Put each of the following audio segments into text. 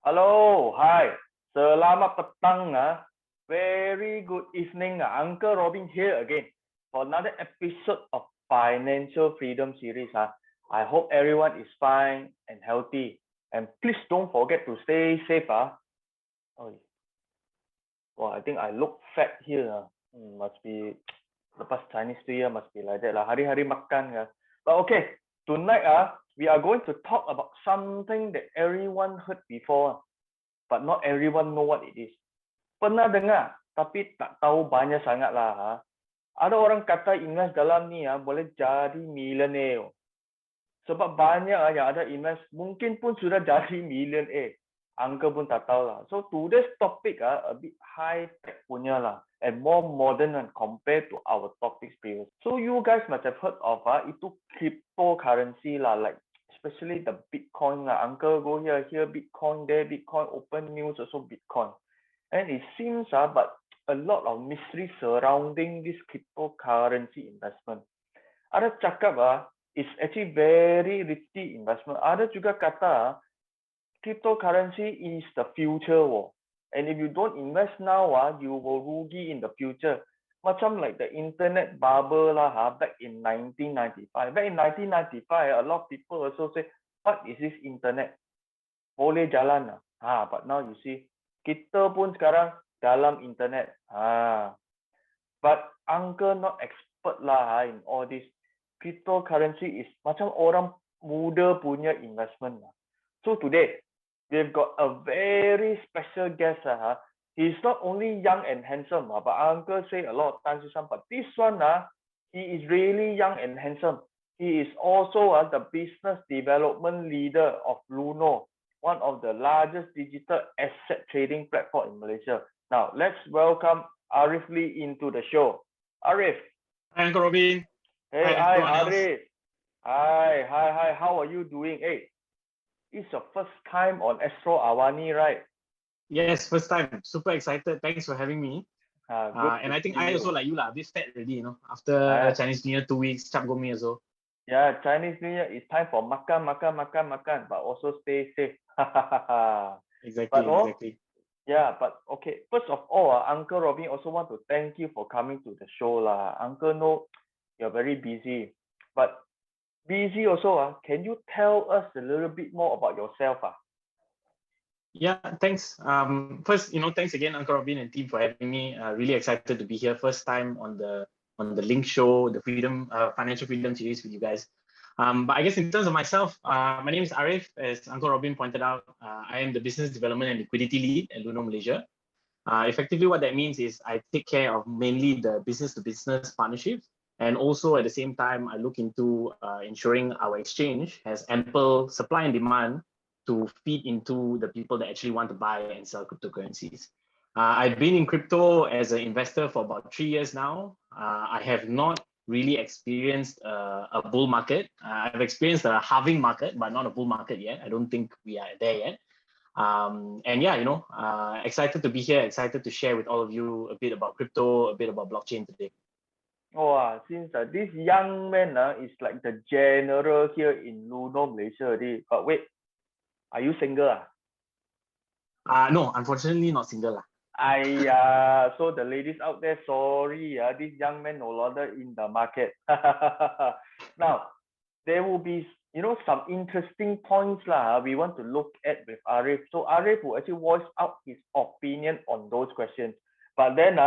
Hello, hi. Selamat petang. Very good evening. Uncle Robin here again for another episode of Financial Freedom Series. I hope everyone is fine and healthy. And please don't forget to stay safe. Oh, well, I think I look fat here. Must be lepas Chinese New Year must be like that lah. Hari-hari makan. But okay, tonight we are going to talk about something that everyone heard before, but not everyone know what it is. Pernah dengar, tapi tak tahu banyak sangat lah. Ada orang kata invest dalam ni boleh jadi millionaire. Sebab banyak yang ada invest, mungkin pun sudah jadi millionaire. Angka pun tak tahu lah. So today's topic a bit high tech punya lah, and more modern compared to our topics previous. So you guys must have heard of itu cryptocurrency lah, like especially the Bitcoin lah. Uncle go here Bitcoin, there Bitcoin, open news also Bitcoin. And it seems but a lot of mystery surrounding this cryptocurrency investment. Ada cakap it's actually very risky investment. Ada juga kata cryptocurrency is the future and if you don't invest now you will rugi in the future. Macam like the internet bubble lah back in 1995. Back in 1995, a lot of people also say, what is this internet? Boleh jalan but now you see, kita pun sekarang dalam internet. But uncle not expert lah in all this. Cryptocurrency is macam orang muda punya investment. So today, we've got a very special guest. He's not only young and handsome, but uncle say a lot of times, but this one, he is really young and handsome. He is also the business development leader of Luno, one of the largest digital asset trading platform in Malaysia. Now, let's welcome Arif Lee into the show. Arif. Hi, Uncle Robin. Hey, hi, Arif. Hi. How are you doing? Hey, it's your first time on Astro AWANI, right? Yes, first time. Super excited. Thanks for having me. And I think I also like you lah. This fat already, after Chinese New Year 2 weeks, cap gomi also. Yeah, Chinese New Year is time for makan, but also stay safe. Exactly. Yeah, but okay. First of all, Uncle Robin also want to thank you for coming to the show lah. Uncle know you're very busy, but busy also. Can you tell us a little bit more about yourself? Yeah, thanks. First, thanks again, Uncle Robin and team for having me. Really excited to be here. First time on the LINC show, the Financial Freedom series with you guys. But I guess in terms of myself, my name is Arif. As Uncle Robin pointed out, I am the business development and liquidity lead at Luno Malaysia. Effectively, what that means is I take care of mainly the business-to-business partnerships. And also at the same time, I look into ensuring our exchange has ample supply and demand to feed into the people that actually want to buy and sell cryptocurrencies. I've been in crypto as an investor for about 3 years now. I have not really experienced a bull market. I've experienced a halving market, but not a bull market yet. I don't think we are there yet. And yeah, excited to be here, excited to share with all of you a bit about crypto, a bit about blockchain today. Oh, since this young man is like the general here in Luno, Malaysia. But wait, are you single? No, unfortunately not single. So the ladies out there, sorry, this young man no longer in the market. Now, there will be some interesting points we want to look at with Arif. So Arif will actually voice out his opinion on those questions. But then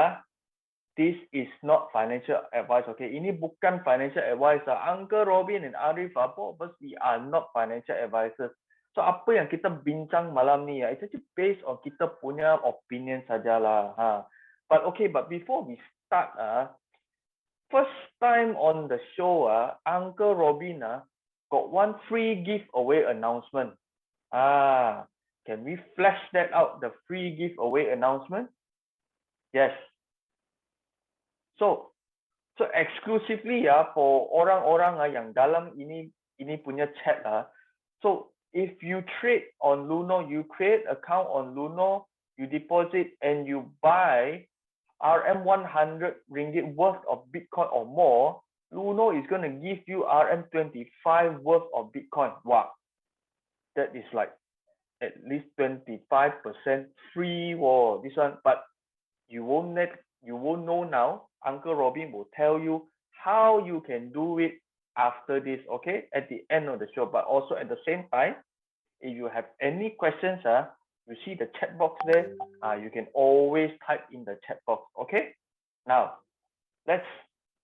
this is not financial advice, okay? Ini bukan financial advice. Uncle Robin and Arif, both of us, we are not financial advisors. So apa yang kita bincang malam ni it's actually based on kita punya opinion sajalah. But before we start, first time on the show, Uncle Robin got one free giveaway announcement. Can we flash that out, the free giveaway announcement? Yes. So exclusively for orang-orang yang dalam ini punya chat so if you trade on Luno, you create account on Luno, you deposit and you buy RM100 worth of Bitcoin or more, Luno is going to give you RM25 worth of Bitcoin. Wow. That is like at least 25% free war. This one, but you won't know now. Uncle Robin will tell you how you can do it after this, okay, at the end of the show. But also at the same time, if you have any questions, you see the chat box there, you can always type in the chat box, okay. Now let's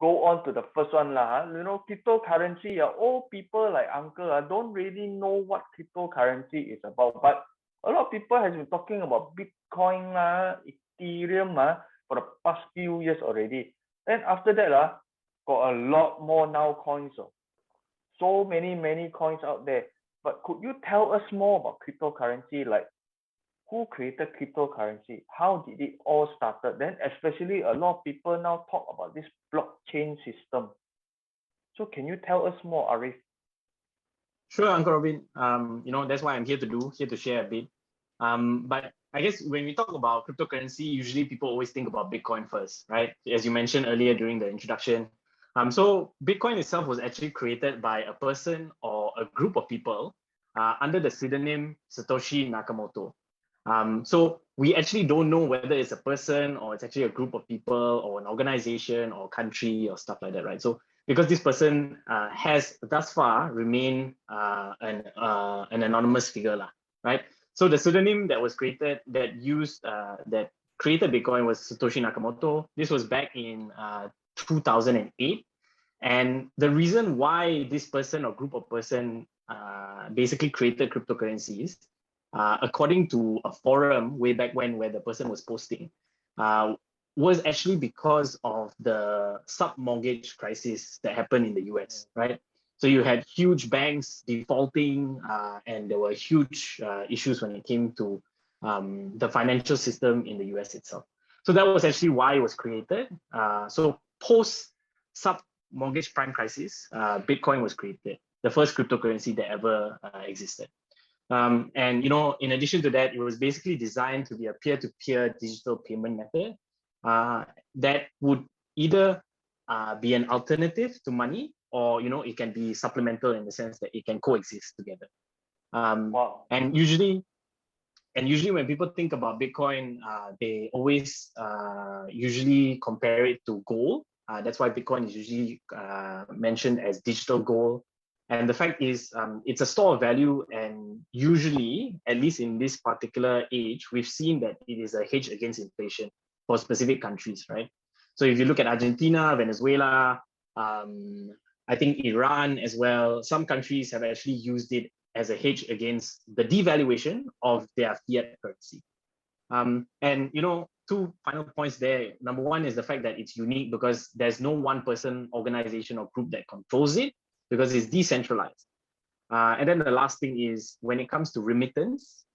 go on to the first one lah. You know, cryptocurrency, all people like uncle don't really know what cryptocurrency is about, but a lot of people has been talking about Bitcoin Ethereum for the past few years already. Then after that got a lot more now coins. So many coins out there. But could you tell us more about cryptocurrency? Like, who created cryptocurrency? How did it all started? Then especially a lot of people now talk about this blockchain system. So can you tell us more, Arif? Sure, Uncle Robin. You know, that's why I'm here to share a bit. But I guess when we talk about cryptocurrency, usually people always think about Bitcoin first, right? As you mentioned earlier during the introduction. So Bitcoin itself was actually created by a person or a group of people under the pseudonym Satoshi Nakamoto. So we actually don't know whether it's a person or it's actually a group of people or an organization or country or stuff like that, right? So because this person has thus far remained an anonymous figure, right? So the pseudonym that was created that created Bitcoin was Satoshi Nakamoto. This was back in 2008. And the reason why this person or group of person basically created cryptocurrencies, according to a forum way back when where the person was posting, was actually because of the sub-mortgage crisis that happened in the US, right? So you had huge banks defaulting and there were huge issues when it came to the financial system in the US itself. So that was actually why it was created. So post sub-mortgage prime crisis, Bitcoin was created, the first cryptocurrency that ever existed. And you know, in addition to that, it was basically designed to be a peer-to-peer digital payment method that would either be an alternative to money, or you know, it can be supplemental in the sense that it can coexist together. Wow. And usually when people think about Bitcoin, they always usually compare it to gold. That's why Bitcoin is usually mentioned as digital gold. And the fact is, it's a store of value, and usually, at least in this particular age, we've seen that it is a hedge against inflation for specific countries, right? So if you look at Argentina, Venezuela, I think Iran as well, some countries have actually used it as a hedge against the devaluation of their fiat currency. And you know, two final points there. Number one is the fact that it's unique because there's no one person, organization, or group that controls it, because it's decentralized. And then the last thing is when it comes to remittance,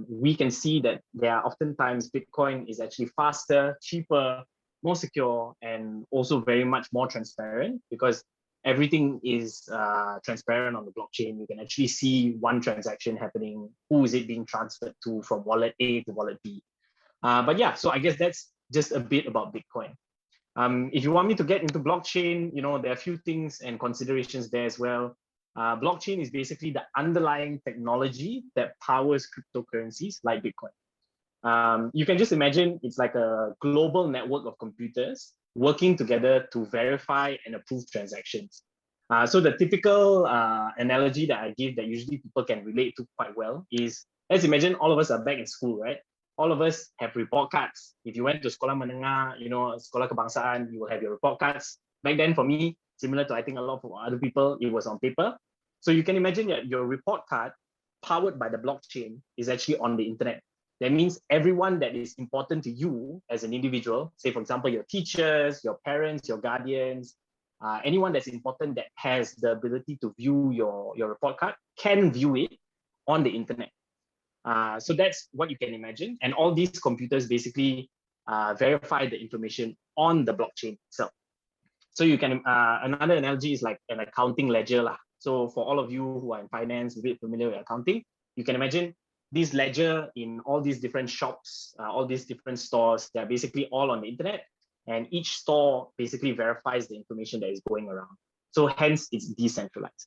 we can see that there are oftentimes Bitcoin is actually faster, cheaper, more secure, and also very much more transparent, because everything is transparent on the blockchain. You can actually see one transaction happening, who is it being transferred to from wallet A to wallet B. But yeah, so I guess that's just a bit about Bitcoin. If you want me to get into blockchain, you know, there are a few things and considerations there as well. Blockchain is basically the underlying technology that powers cryptocurrencies like Bitcoin. You can just imagine it's like a global network of computers working together to verify and approve transactions. So the typical analogy that I give that usually people can relate to quite well is, let's imagine all of us are back in school, right? All of us have report cards. If you went to sekolah menengah, you know, sekolah kebangsaan, you will have your report cards. Back then for me, similar to I think a lot of other people, it was on paper. So you can imagine that your report card powered by the blockchain is actually on the internet. That means everyone that is important to you as an individual, say for example, your teachers, your parents, your guardians, anyone that's important that has the ability to view your report card can view it on the internet. So that's what you can imagine. And all these computers basically verify the information on the blockchain itself. So you can, another analogy is like an accounting ledger. So for all of you who are in finance, a bit familiar with accounting, you can imagine this ledger in all these different shops, all these different stores, they're basically all on the internet. And each store basically verifies the information that is going around. So hence it's decentralized.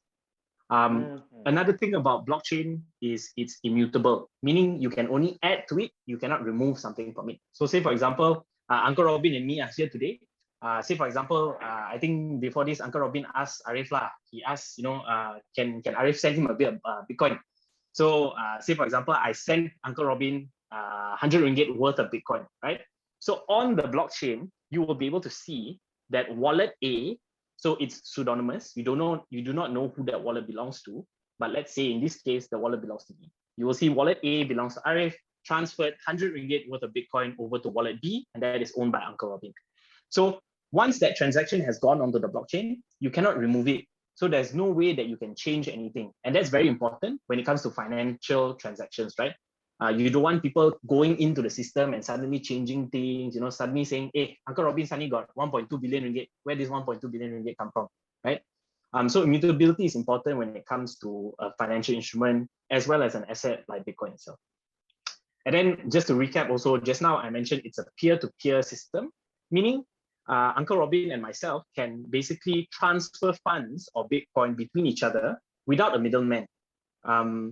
Another thing about blockchain is it's immutable, meaning you can only add to it, you cannot remove something from it. So say, for example, Uncle Robin and me are here today. Say, for example, I think before this, Uncle Robin asked Arif lah. He asked, can Arif send him a bit of Bitcoin? So say, for example, I send Uncle Robin 100 ringgit worth of Bitcoin, right? So on the blockchain, you will be able to see that wallet A. So it's pseudonymous. You do not know who that wallet belongs to. But let's say in this case, the wallet belongs to me. You will see wallet A belongs to Arif, transferred 100 ringgit worth of Bitcoin over to wallet B, and that is owned by Uncle Robin. So once that transaction has gone onto the blockchain, you cannot remove it. So there's no way that you can change anything. And that's very important when it comes to financial transactions, right? You don't want people going into the system and suddenly changing things, suddenly saying, hey, Uncle Robin suddenly got 1.2 billion ringgit. Where does 1.2 billion ringgit come from, right? So immutability is important when it comes to a financial instrument as well as an asset like Bitcoin itself. And then just to recap also, just now I mentioned it's a peer-to-peer system, meaning Uncle Robin and myself can basically transfer funds or Bitcoin between each other without a middleman.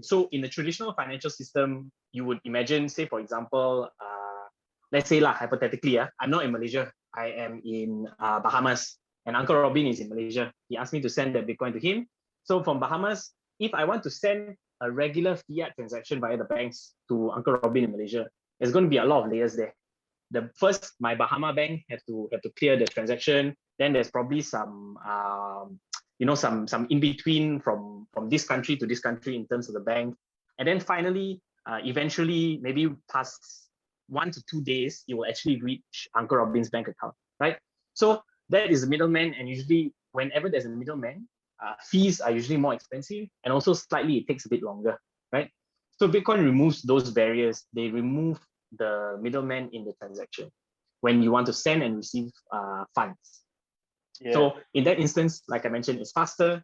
So in the traditional financial system, you would imagine, say, for example, let's say hypothetically, I'm not in Malaysia, I am in Bahamas, and Uncle Robin is in Malaysia. He asked me to send that Bitcoin to him. So from Bahamas, if I want to send a regular fiat transaction via the banks to Uncle Robin in Malaysia, there's going to be a lot of layers there. The first, my Bahama bank have to clear the transaction. Then there's probably some some in between from this country to this country in terms of the bank. And then finally, eventually, maybe past 1 to 2 days, it will actually reach Uncle Robin's bank account, right? So that is the middleman. And usually whenever there's a middleman, fees are usually more expensive, and also slightly it takes a bit longer, right? So Bitcoin removes those barriers. They remove the middleman in the transaction when you want to send and receive funds. Yeah. So in that instance, like I mentioned, it's faster,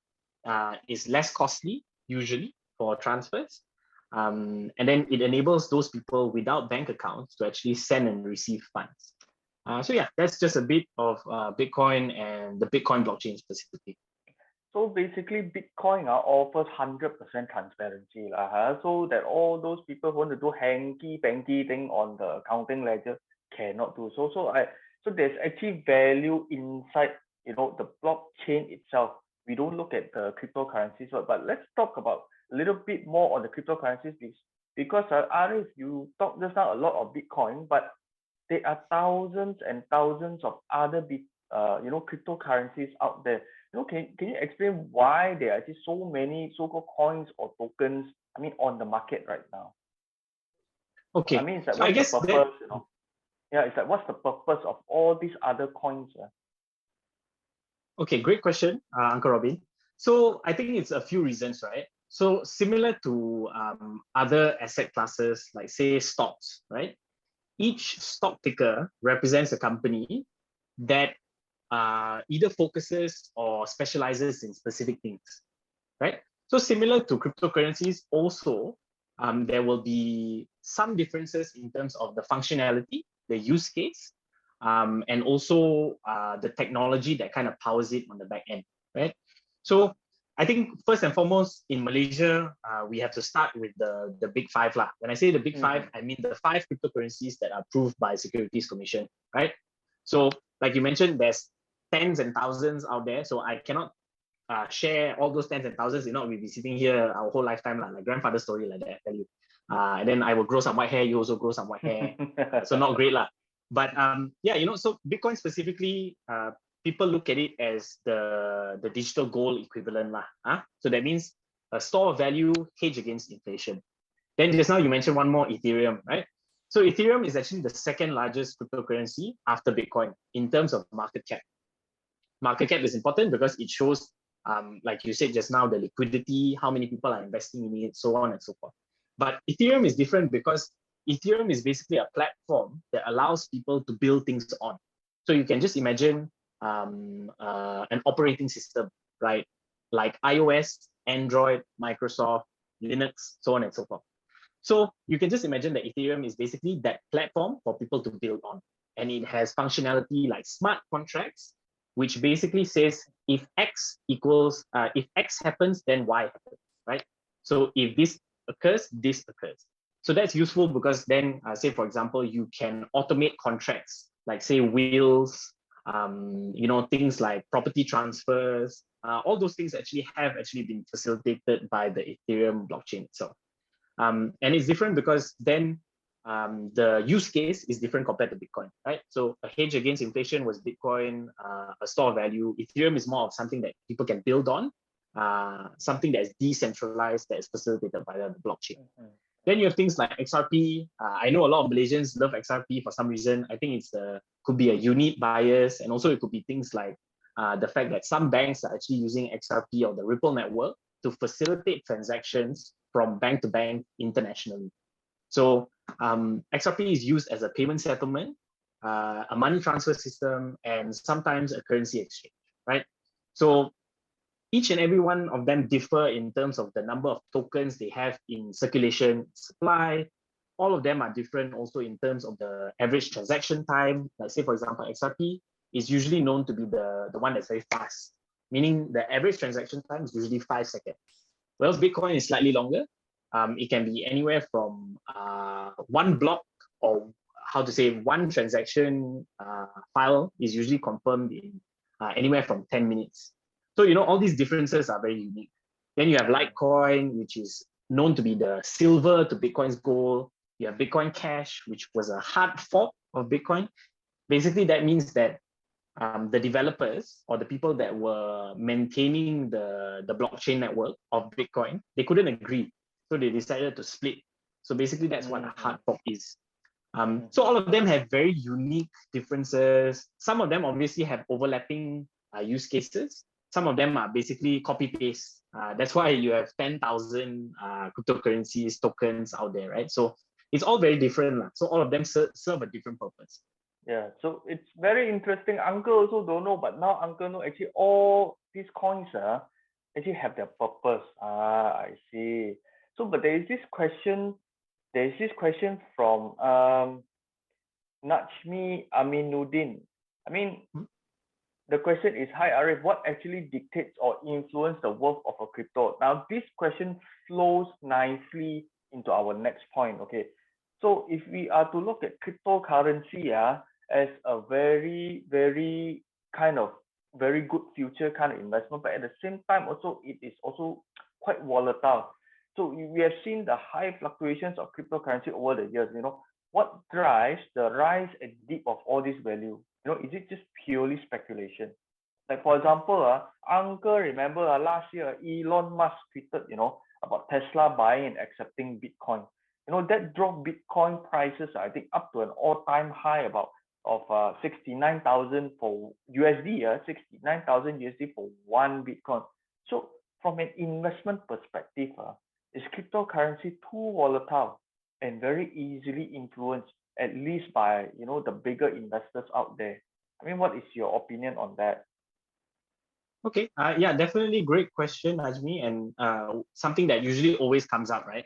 it's less costly usually for transfers. And then it enables those people without bank accounts to actually send and receive funds. So yeah, that's just a bit of Bitcoin and the Bitcoin blockchain specifically. So basically, Bitcoin offers 100% transparency, so that all those people who want to do hanky-panky thing on the accounting ledger cannot do so. So there's actually value inside, the blockchain itself. We don't look at the cryptocurrencies, but let's talk about a little bit more on the cryptocurrencies, because Arif, you talked just now a lot of Bitcoin, but there are thousands and thousands of other cryptocurrencies out there. Can you explain why there are actually so many so-called coins or tokens, on the market right now? Okay. It's like, what's the purpose, Yeah, it's like, what's the purpose of all these other coins? Okay, great question, Uncle Robin. So I think it's a few reasons, right? So similar to other asset classes, like say stocks, right? Each stock ticker represents a company that either focuses or specializes in specific things, right? So similar to cryptocurrencies, also, there will be some differences in terms of the functionality, the use case, and also the technology that kind of powers it on the back end, right? So I think first and foremost in Malaysia, we have to start with the big five lah. When I say the big five, I mean the 5 cryptocurrencies that are approved by Securities Commission, right? So like you mentioned, there's tens and thousands out there. So I cannot share all those tens and thousands. We'll be sitting here our whole lifetime, like grandfather's story like that, I tell you. And then I will grow some white hair, you also grow some white hair. So not great lah. But yeah, so Bitcoin specifically, people look at it as the digital gold equivalent lah. So that means a store of value hedged against inflation. Then just now you mentioned one more, Ethereum, right? So Ethereum is actually the second largest cryptocurrency after Bitcoin in terms of market cap. Market cap is important because it shows, like you said just now, the liquidity, how many people are investing in it, so on and so forth. But Ethereum is different because Ethereum is basically a platform that allows people to build things on. So you can just imagine an operating system, right? Like iOS, Android, Microsoft, Linux, so on and so forth. So you can just imagine that Ethereum is basically that platform for people to build on. And it has functionality like smart contracts, which basically says, if if X happens, then Y happens, right? So if this occurs, this occurs. So that's useful because then, say for example, you can automate contracts like say wills, things like property transfers. All those things have been facilitated by the Ethereum blockchain itself. And it's different because then the use case is different compared to Bitcoin, right? So a hedge against inflation was Bitcoin, a store of value. Ethereum is more of something that people can build on, something that is decentralized, that is facilitated by the blockchain. Then you have things like XRP. I know a lot of Malaysians love XRP for some reason. I think could be a unique bias, and also it could be things like the fact that some banks are actually using XRP or the Ripple network to facilitate transactions from bank to bank internationally. So XRP is used as a payment settlement, a money transfer system, and sometimes a currency exchange, right? So each and every one of them differ in terms of the number of tokens they have in circulation supply. All of them are different also in terms of the average transaction time. Like say, for example, XRP is usually known to be the one that's very fast, meaning the average transaction time is usually 5 seconds. Whereas Bitcoin is slightly longer. It can be anywhere from one block, or one transaction file is usually confirmed in anywhere from 10 minutes. So, all these differences are very unique. Then you have Litecoin, which is known to be the silver to Bitcoin's gold. You have Bitcoin Cash, which was a hard fork of Bitcoin. Basically, that means that the developers or the people that were maintaining the blockchain network of Bitcoin, they couldn't agree. So they decided to split. So basically, that's what a hard fork is. So all of them have very unique differences. Some of them obviously have overlapping use cases. Some of them are basically copy-paste. That's why you have 10,000 cryptocurrencies, tokens out there, right? So it's all very different. So all of them serve a different purpose. Yeah, so it's very interesting. Uncle also don't know, but now Uncle know actually all these coins actually have their purpose. I see. So, but there is this question from Najmi Aminuddin. I mean, the question is, hi Arif, what actually dictates or influences the worth of a crypto? Now, this question flows nicely into our next point. Okay, so if we are to look at cryptocurrency as a very, very kind of very good future kind of investment, but at the same time also it is also quite volatile. So we have seen the high fluctuations of cryptocurrency over the years. What drives the rise and dip of all this value? Is it just purely speculation? Like for example, Uncle, remember last year Elon Musk tweeted, about Tesla buying and accepting Bitcoin. That drove Bitcoin prices, I think, up to an all-time high of 69,000 for USD, 69,000 USD for one Bitcoin. So from an investment perspective, is cryptocurrency too volatile and very easily influenced, at least by the bigger investors out there? I mean, what is your opinion on that? Okay, yeah, definitely great question, Ajmi, and something that usually always comes up, right?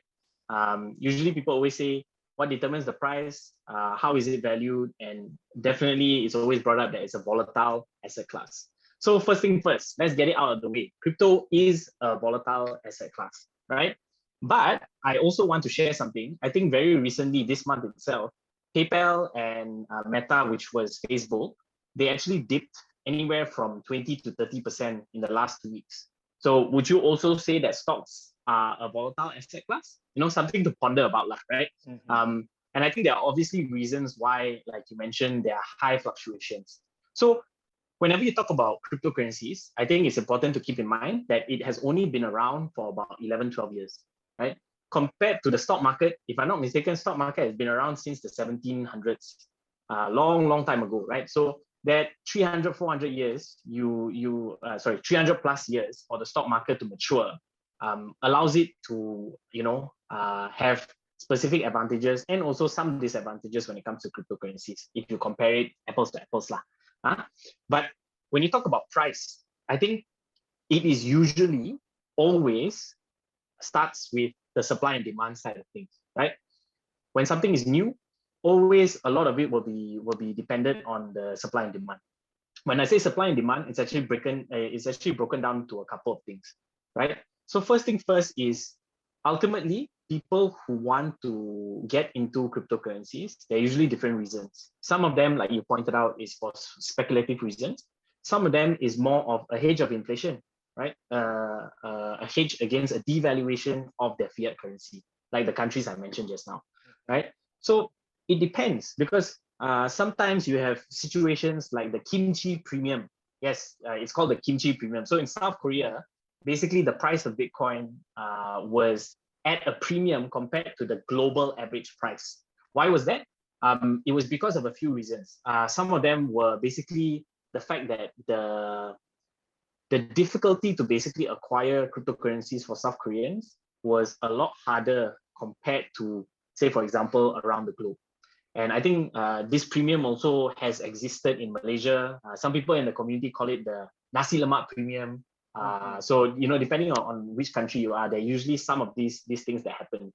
Usually people always say, what determines the price? How is it valued? And definitely it's always brought up that it's a volatile asset class. So first thing first, let's get it out of the way. Crypto is a volatile asset class, right? But I also want to share something. I think very recently, this month itself, PayPal and Meta, which was Facebook, they actually dipped anywhere from 20 to 30% in the last 2 weeks. So would you also say that stocks are a volatile asset class? Something to ponder about, right? And I think there are obviously reasons why, like you mentioned, there are high fluctuations. So whenever you talk about cryptocurrencies, I think it's important to keep in mind that it has only been around for about 11, 12 years, right? Compared to the stock market, if I'm not mistaken, stock market has been around since the 1700s, long time ago, right? So that 300, 400 years, 300 plus years for the stock market to mature allows it to, have specific advantages and also some disadvantages when it comes to cryptocurrencies, if you compare it apples to apples. But when you talk about price, I think it is usually always starts with the supply and demand side of things, right? When something is new, always a lot of it will be dependent on the supply and demand. When I say supply and demand, it's actually broken down to a couple of things, right? So first thing first is ultimately people who want to get into cryptocurrencies, they're usually different reasons. Some of them, like you pointed out, is for speculative reasons. Some of them is more of a hedge of inflation, right? A hedge against a devaluation of their fiat currency, like the countries I mentioned just now, right? So it depends because sometimes you have situations like the kimchi premium. Yes, it's called the kimchi premium. So in South Korea, basically the price of Bitcoin was at a premium compared to the global average price. Why was that? It was because of a few reasons. Some of them were basically the fact that the difficulty to basically acquire cryptocurrencies for South Koreans was a lot harder compared to, say, for example, around the globe. And I think this premium also has existed in Malaysia. Some people in the community call it the nasi lemak premium. So, depending on which country you are, there are usually some of these things that happen.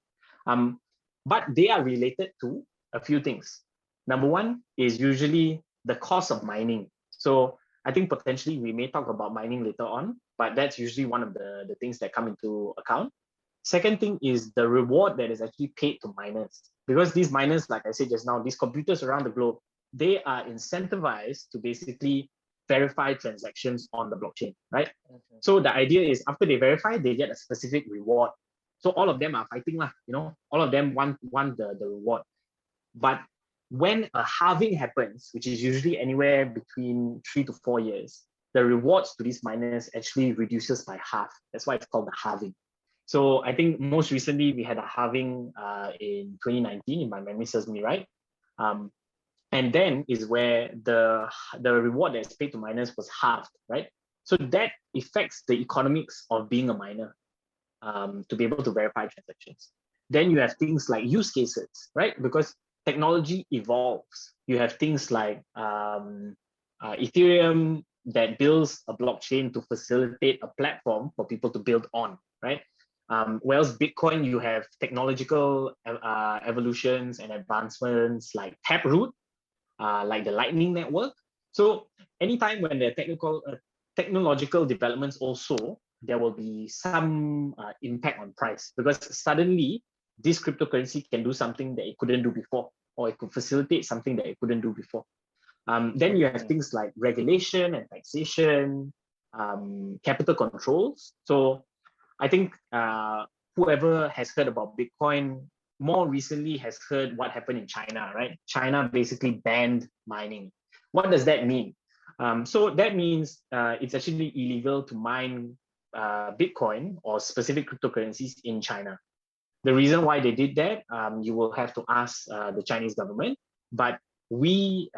But they are related to a few things. Number one is usually the cost of mining. So I think potentially we may talk about mining later on, but that's usually one of the things that come into account. Second thing is the reward that is actually paid to miners. Because these miners, like I said just now, these computers around the globe, they are incentivized to basically verify transactions on the blockchain, right? Okay. So the idea is after they verify, they get a specific reward. So all of them are fighting, all of them want the reward. But when a halving happens, which is usually anywhere between 3 to 4 years, the rewards to these miners actually reduces by half. That's why it's called the halving. So I think most recently we had a halving in 2019, if my memory serves me right. And then is where the reward that's paid to miners was halved, right? So that affects the economics of being a miner to be able to verify transactions. Then you have things like use cases, right? Because technology evolves. You have things like Ethereum that builds a blockchain to facilitate a platform for people to build on, right? Whereas Bitcoin, you have technological evolutions and advancements like Taproot, like the Lightning Network. So anytime when there are technological developments also, there will be some impact on price because suddenly this cryptocurrency can do something that it couldn't do before, or it could facilitate something that it couldn't do before. Then you have things like regulation and taxation, capital controls. So I think whoever has heard about Bitcoin more recently has heard what happened in China, right? China basically banned mining. What does that mean? So that means it's actually illegal to mine Bitcoin or specific cryptocurrencies in China. The reason why they did that, you will have to ask the Chinese government. But we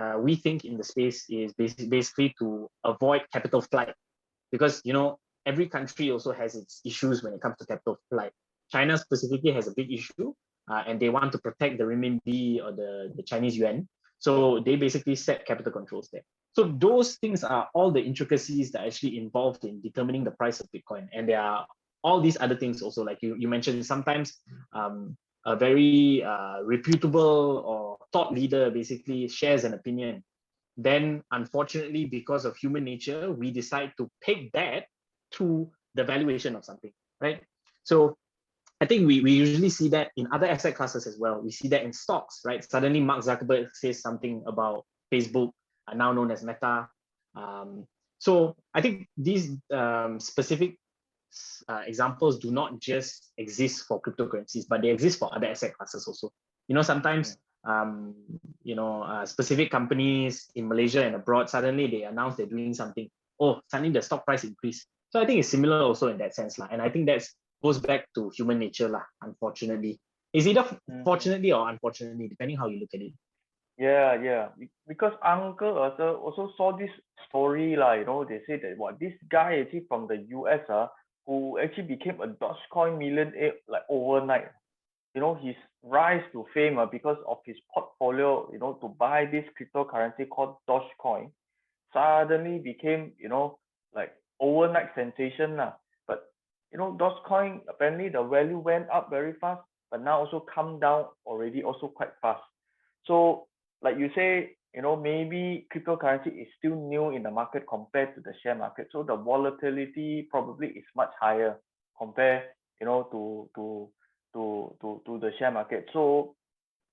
think in the space is basically to avoid capital flight, because every country also has its issues when it comes to capital flight. China specifically has a big issue, and they want to protect the renminbi or the Chinese yuan. So they basically set capital controls there. So those things are all the intricacies that are actually involved in determining the price of Bitcoin. And there are all these other things also, like you mentioned, sometimes a very reputable or thought leader basically shares an opinion. Then unfortunately, because of human nature, we decide to peg that to the valuation of something, right? So I think we usually see that in other asset classes as well. We see that in stocks, right? Suddenly Mark Zuckerberg says something about Facebook, now known as Meta. So I think these specific examples do not just exist for cryptocurrencies, but they exist for other asset classes also. Sometimes specific companies in Malaysia and abroad, suddenly they announce they're doing something. Oh, suddenly the stock price increase. So I think it's similar also in that sense. And I think that goes back to human nature, unfortunately. It's either fortunately or unfortunately, depending how you look at it. Yeah. Because uncle also saw this story, they say that this guy actually from the US, who actually became a Dogecoin millionaire like overnight. His rise to fame because of his portfolio, to buy this cryptocurrency called Dogecoin, suddenly became, like overnight sensation. But, Dogecoin, apparently the value went up very fast, but now also come down already also quite fast. So like you say, maybe cryptocurrency is still new in the market compared to the share market. So the volatility probably is much higher compared, to the share market. So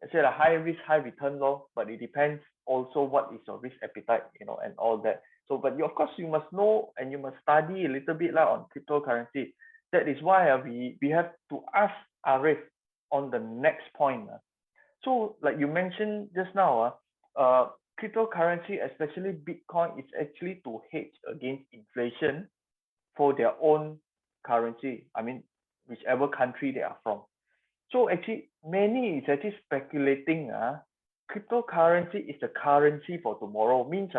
I said a high risk, high return law, but it depends also what is your risk appetite, and all that. So, but of course you must know and you must study a little bit on cryptocurrency. That is why we have to ask Arif on the next point. So, like you mentioned just now, cryptocurrency, especially Bitcoin, is actually to hedge against inflation for their own currency. I mean, whichever country they are from. So actually, many is actually speculating. Cryptocurrency is the currency for tomorrow. Means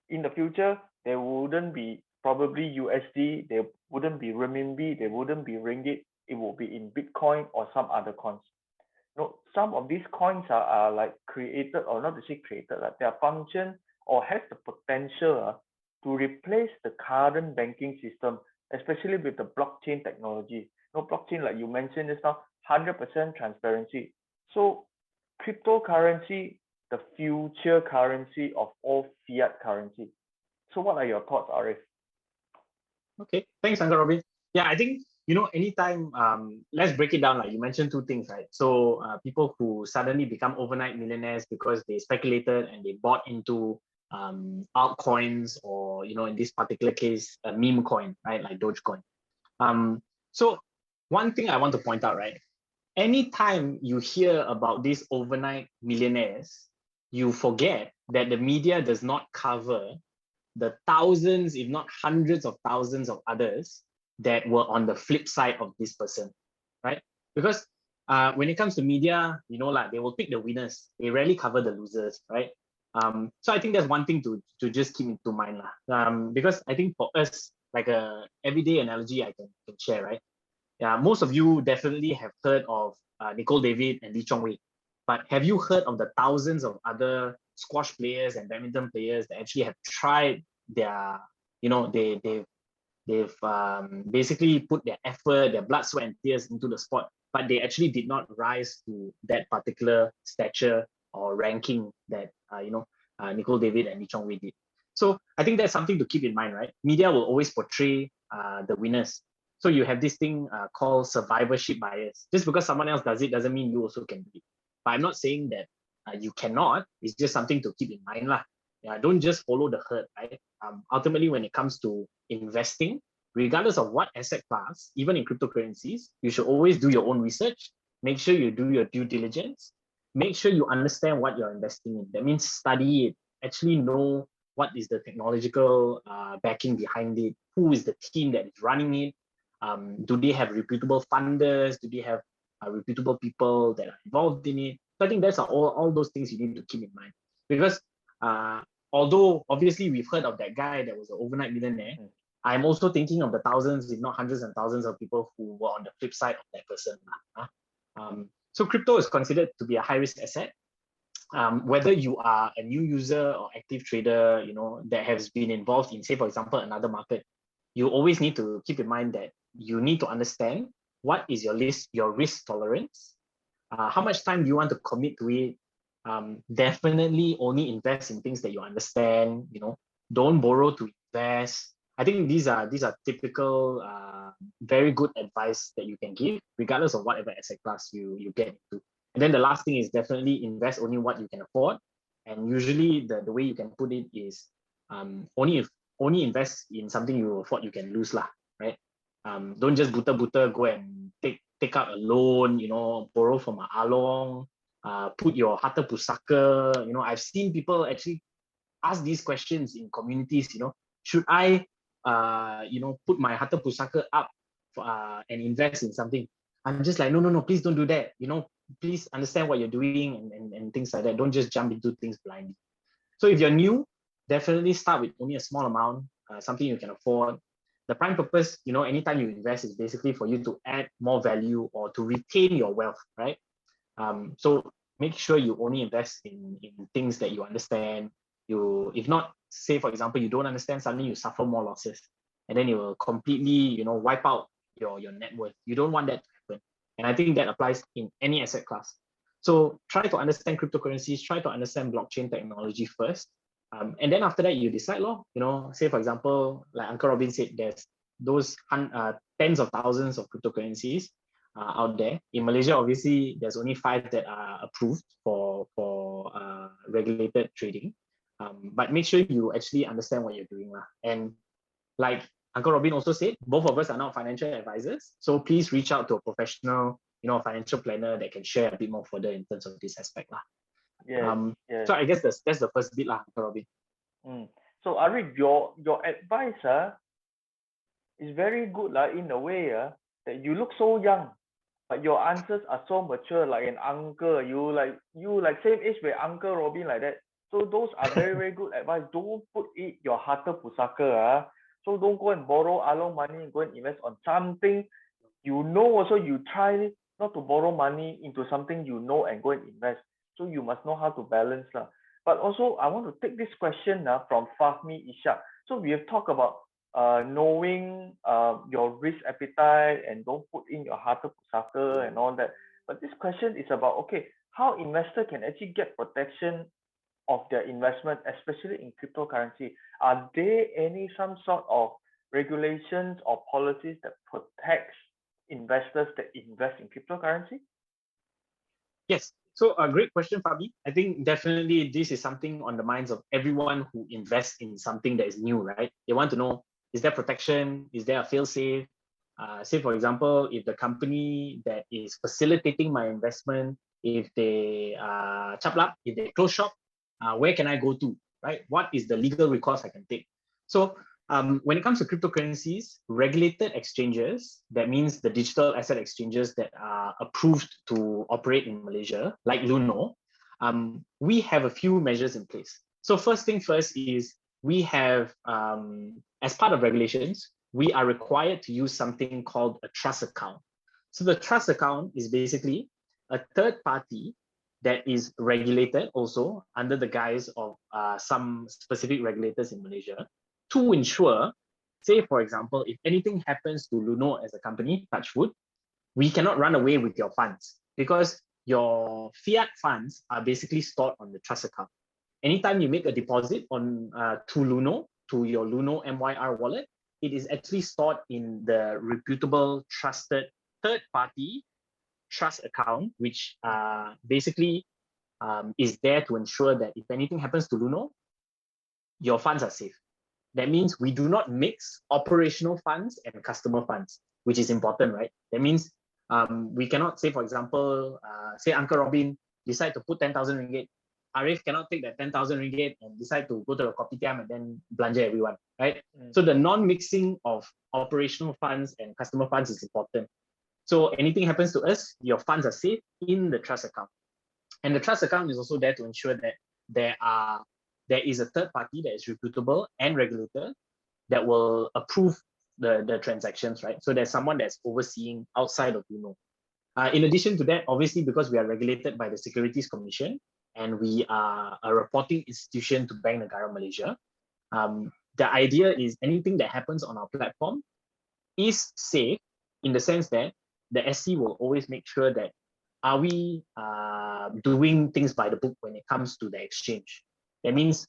in the future, there wouldn't be probably USD, there wouldn't be renminbi, there wouldn't be ringgit. It will be in Bitcoin or some other coins. Some of these coins are like created, or not to say created, like their function or has the potential to replace the current banking system, especially with the blockchain technology. Blockchain, like you mentioned just now, 100% transparency. So cryptocurrency, the future currency of all fiat currency. So what are your thoughts, Arif? Okay, thanks, Uncle Robin. Yeah, I think, anytime, let's break it down. Like you mentioned two things, right? So people who suddenly become overnight millionaires because they speculated and they bought into altcoins, or, in this particular case, a meme coin, right? Like Dogecoin. So one thing I want to point out, right? Anytime you hear about these overnight millionaires, you forget that the media does not cover the thousands, if not hundreds of thousands of others that were on the flip side of this person, right? Because when it comes to media, they will pick the winners. They rarely cover the losers, right? So I think that's one thing to just keep into mind. Because I think for us, like a everyday analogy I can share, right? Yeah, most of you definitely have heard of Nicole David and Lee Chong Wei, but have you heard of the thousands of other squash players and badminton players that actually have tried their, they've basically put their effort, their blood, sweat, and tears into the sport, but they actually did not rise to that particular stature or ranking that Nicole David and Lee Chong Wei did. So I think that's something to keep in mind, right? Media will always portray the winners. So you have this thing called survivorship bias. Just because someone else does it doesn't mean you also can do it. But I'm not saying that you cannot. It's just something to keep in mind, lah. Yeah, don't just follow the herd, right? Ultimately, when it comes to investing, regardless of what asset class, even in cryptocurrencies, you should always do your own research. Make sure you do your due diligence. Make sure you understand what you're investing in. That means study it. Actually know what is the technological backing behind it. Who is the team that is running it? Do they have reputable funders? Do they have reputable people that are involved in it? So I think that's all those things you need to keep in mind. Because although obviously we've heard of that guy that was an overnight millionaire, I'm also thinking of the thousands, if not hundreds and thousands of people who were on the flip side of that person. So crypto is considered to be a high-risk asset. Whether you are a new user or active trader, that has been involved in, say, for example, another market, you always need to keep in mind that you need to understand what is your risk tolerance, how much time do you want to commit to it. Definitely only invest in things that you understand. Don't borrow to invest. I think these are typical, very good advice that you can give, regardless of whatever asset class you get into. And then the last thing is definitely invest only what you can afford. And usually the way you can put it is only invest in something you afford you can lose, lah, right? Don't just buta go and take out a loan, borrow from a along, put your harta pusaka. I've seen people actually ask these questions in communities. Should I put my harta pusaka up and invest in something? I'm just like, no, please don't do that. Please understand what you're doing and things like that. Don't just jump into things blindly. So if you're new, definitely start with only a small amount, something you can afford. The prime purpose, anytime you invest, is basically for you to add more value or to retain your wealth, right? So make sure you only invest in things that you understand. If not, say for example, you don't understand, suddenly you suffer more losses, and then you will completely, wipe out your net worth. You don't want that to happen. And I think that applies in any asset class. So try to understand cryptocurrencies, try to understand blockchain technology first. And then after that, you decide, say, for example, like Uncle Robin said, there's those tens of thousands of cryptocurrencies out there. In Malaysia, obviously, there's only 5 that are approved for regulated trading. But make sure you actually understand what you're doing. And like Uncle Robin also said, both of us are not financial advisors. So please reach out to a professional, financial planner that can share a bit more further in terms of this aspect. Yes. So I guess that's the first bit, Uncle Robin. So Arif, your advice is very good in a way that you look so young, but your answers are so mature, like an uncle. You like same age with Uncle Robin like that. So those are very, very good advice. Don't put it your harta pusaka. So don't go and borrow along money and go and invest on something also you try not to borrow money into something and go and invest. So you must know how to balance. But also I want to take this question from Fahmi Ishak. So we have talked about knowing your risk appetite and don't put in your harta pusaka and all that. But this question is about, okay, how investor can actually get protection of their investment, especially in cryptocurrency. Are there some sort of regulations or policies that protects investors that invest in cryptocurrency? Yes. So a great question, Fabi. I think definitely this is something on the minds of everyone who invests in something that is new, right? They want to know, is there protection? Is there a fail-safe? Say, for example, if the company that is facilitating my investment, if they chaplap, if they close shop, where can I go to, right? What is the legal recourse I can take? So when it comes to cryptocurrencies, regulated exchanges, that means the digital asset exchanges that are approved to operate in Malaysia, like Luno, we have a few measures in place. So first thing first is we have, as part of regulations, we are required to use something called a trust account. So the trust account is basically a third party that is regulated also under the guise of some specific regulators in Malaysia to ensure, say, for example, if anything happens to Luno as a company, touch wood, we cannot run away with your funds because your fiat funds are basically stored on the trust account. Anytime you make a deposit on to Luno, to your Luno MYR wallet, it is actually stored in the reputable, trusted third-party trust account, which basically is there to ensure that if anything happens to Luno, your funds are safe. That means we do not mix operational funds and customer funds, which is important, right? That means we cannot say, for example, say Uncle Robin decide to put 10,000 ringgit. Arif cannot take that 10,000 ringgit and decide to go to a kopitiam and then belanja everyone, right? So the non-mixing of operational funds and customer funds is important. So anything happens to us, your funds are safe in the trust account. And the trust account is also there to ensure that there is a third party that is reputable and regulated that will approve the transactions, right? So there's someone that's overseeing outside of Luno. In addition to that, obviously, because we are regulated by the Securities Commission and we are a reporting institution to Bank Negara Malaysia, the idea is anything that happens on our platform is safe in the sense that the SC will always make sure that are we doing things by the book when it comes to the exchange. That means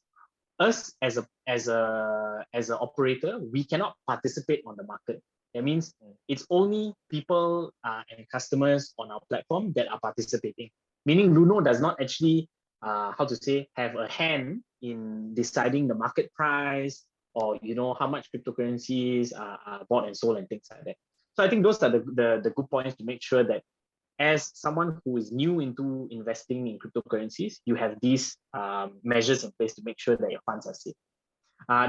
us as an operator, we cannot participate on the market. That means it's only people and customers on our platform that are participating. Meaning Luno does not actually, have a hand in deciding the market price or how much cryptocurrencies are bought and sold and things like that. So I think those are the good points to make sure that as someone who is new into investing in cryptocurrencies, you have these measures in place to make sure that your funds are safe.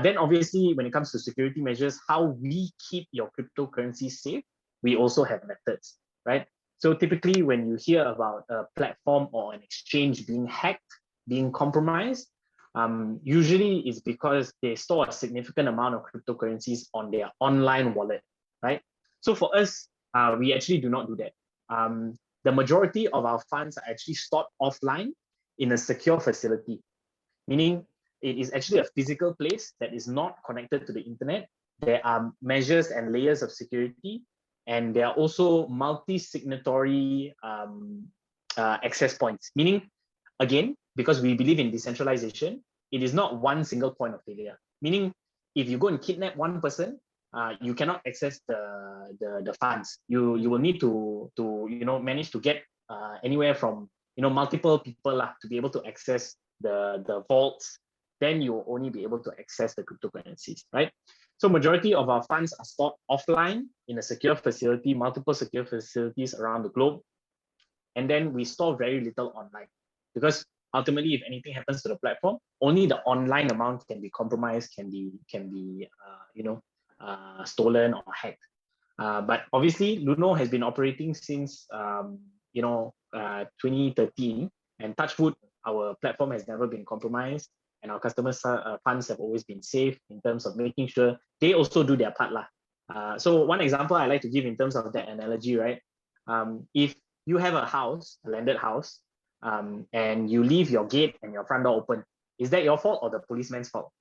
Then obviously, when it comes to security measures, how we keep your cryptocurrency safe, we also have methods, right? So typically when you hear about a platform or an exchange being hacked, being compromised, usually it's because they store a significant amount of cryptocurrencies on their online wallet, right? So for us, we actually do not do that. The majority of our funds are actually stored offline in a secure facility, meaning it is actually a physical place that is not connected to the internet. There are measures and layers of security, and there are also multi-signatory access points. Meaning, again, because we believe in decentralization, it is not one single point of failure. Meaning, if you go and kidnap one person, you cannot access the funds. You will need to manage to get anywhere from multiple people to be able to access the vaults. Then you will only be able to access the cryptocurrencies, right? So majority of our funds are stored offline in a secure facility, multiple secure facilities around the globe. And then we store very little online, because ultimately, if anything happens to the platform, only the online amount can be compromised, can be stolen or hacked. But obviously, Luno has been operating since 2013, and touch wood, our platform has never been compromised, and our customers' funds have always been safe in terms of making sure they also do their part. So one example I like to give in terms of that analogy, right? If you have a house, a landed house, and you leave your gate and your front door open, is that your fault or the policeman's fault?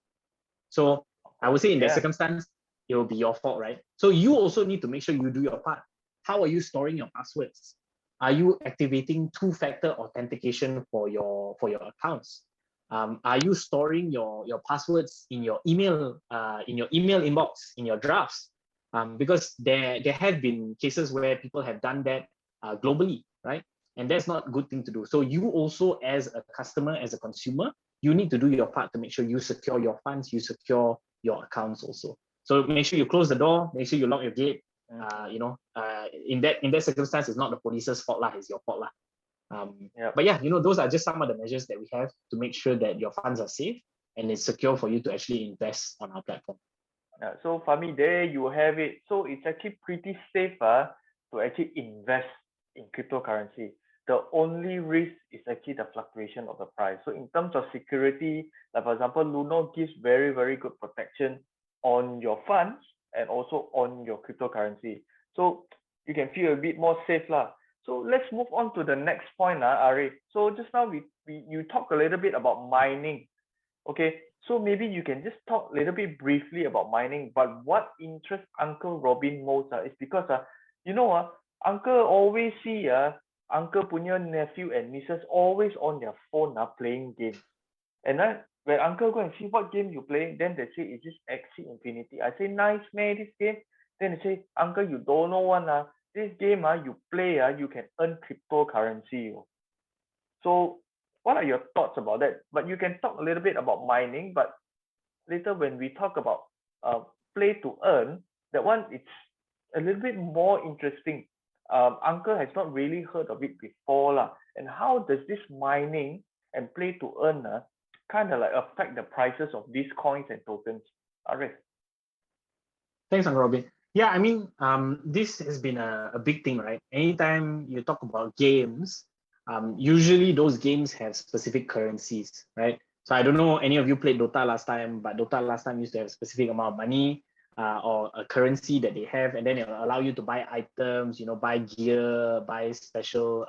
So I would say in that circumstance, it will be your fault, right? So you also need to make sure you do your part. How are you storing your passwords? Are you activating two-factor authentication for your accounts? Are you storing your passwords in your email inbox, in your drafts? Because there have been cases where people have done that globally, right? And that's not a good thing to do. So you also, as a customer, as a consumer, you need to do your part to make sure you secure your funds, you secure your accounts also. So make sure you close the door, make sure you lock your gate. In that circumstance, it's not the police's fault, it's your fault. But yeah, those are just some of the measures that we have to make sure that your funds are safe and it's secure for you to actually invest on our platform. So Fahmi, there you have it. So it's actually pretty safe to actually invest in cryptocurrency. The only risk is actually the fluctuation of the price. So in terms of security, like for example, Luno gives very, very good protection on your funds and also on your cryptocurrency. So you can feel a bit more safe. So let's move on to the next point, Ari. So just now you talked a little bit about mining. Okay, so maybe you can just talk a little bit briefly about mining. But what interests Uncle Robin most is because Uncle always see Uncle punya nephew and nieces always on their phone playing games. And then when Uncle go and see what game you playing, then they say it's just Axie Infinity. I say, nice man, this game. Then they say, Uncle, you don't know one. This game you play, you can earn cryptocurrency. So what are your thoughts about that? But you can talk a little bit about mining, but later when we talk about play to earn, that one it's a little bit more interesting. Uncle has not really heard of it before. And how does this mining and play to earn kind of like affect the prices of these coins and tokens? Arif. Thanks, Uncle Robin. Yeah, I mean, this has been a big thing, right? Anytime you talk about games, usually those games have specific currencies, right? So I don't know any of you played Dota last time, but Dota last time used to have a specific amount of money or a currency that they have, and then it'll allow you to buy items, buy gear, buy special,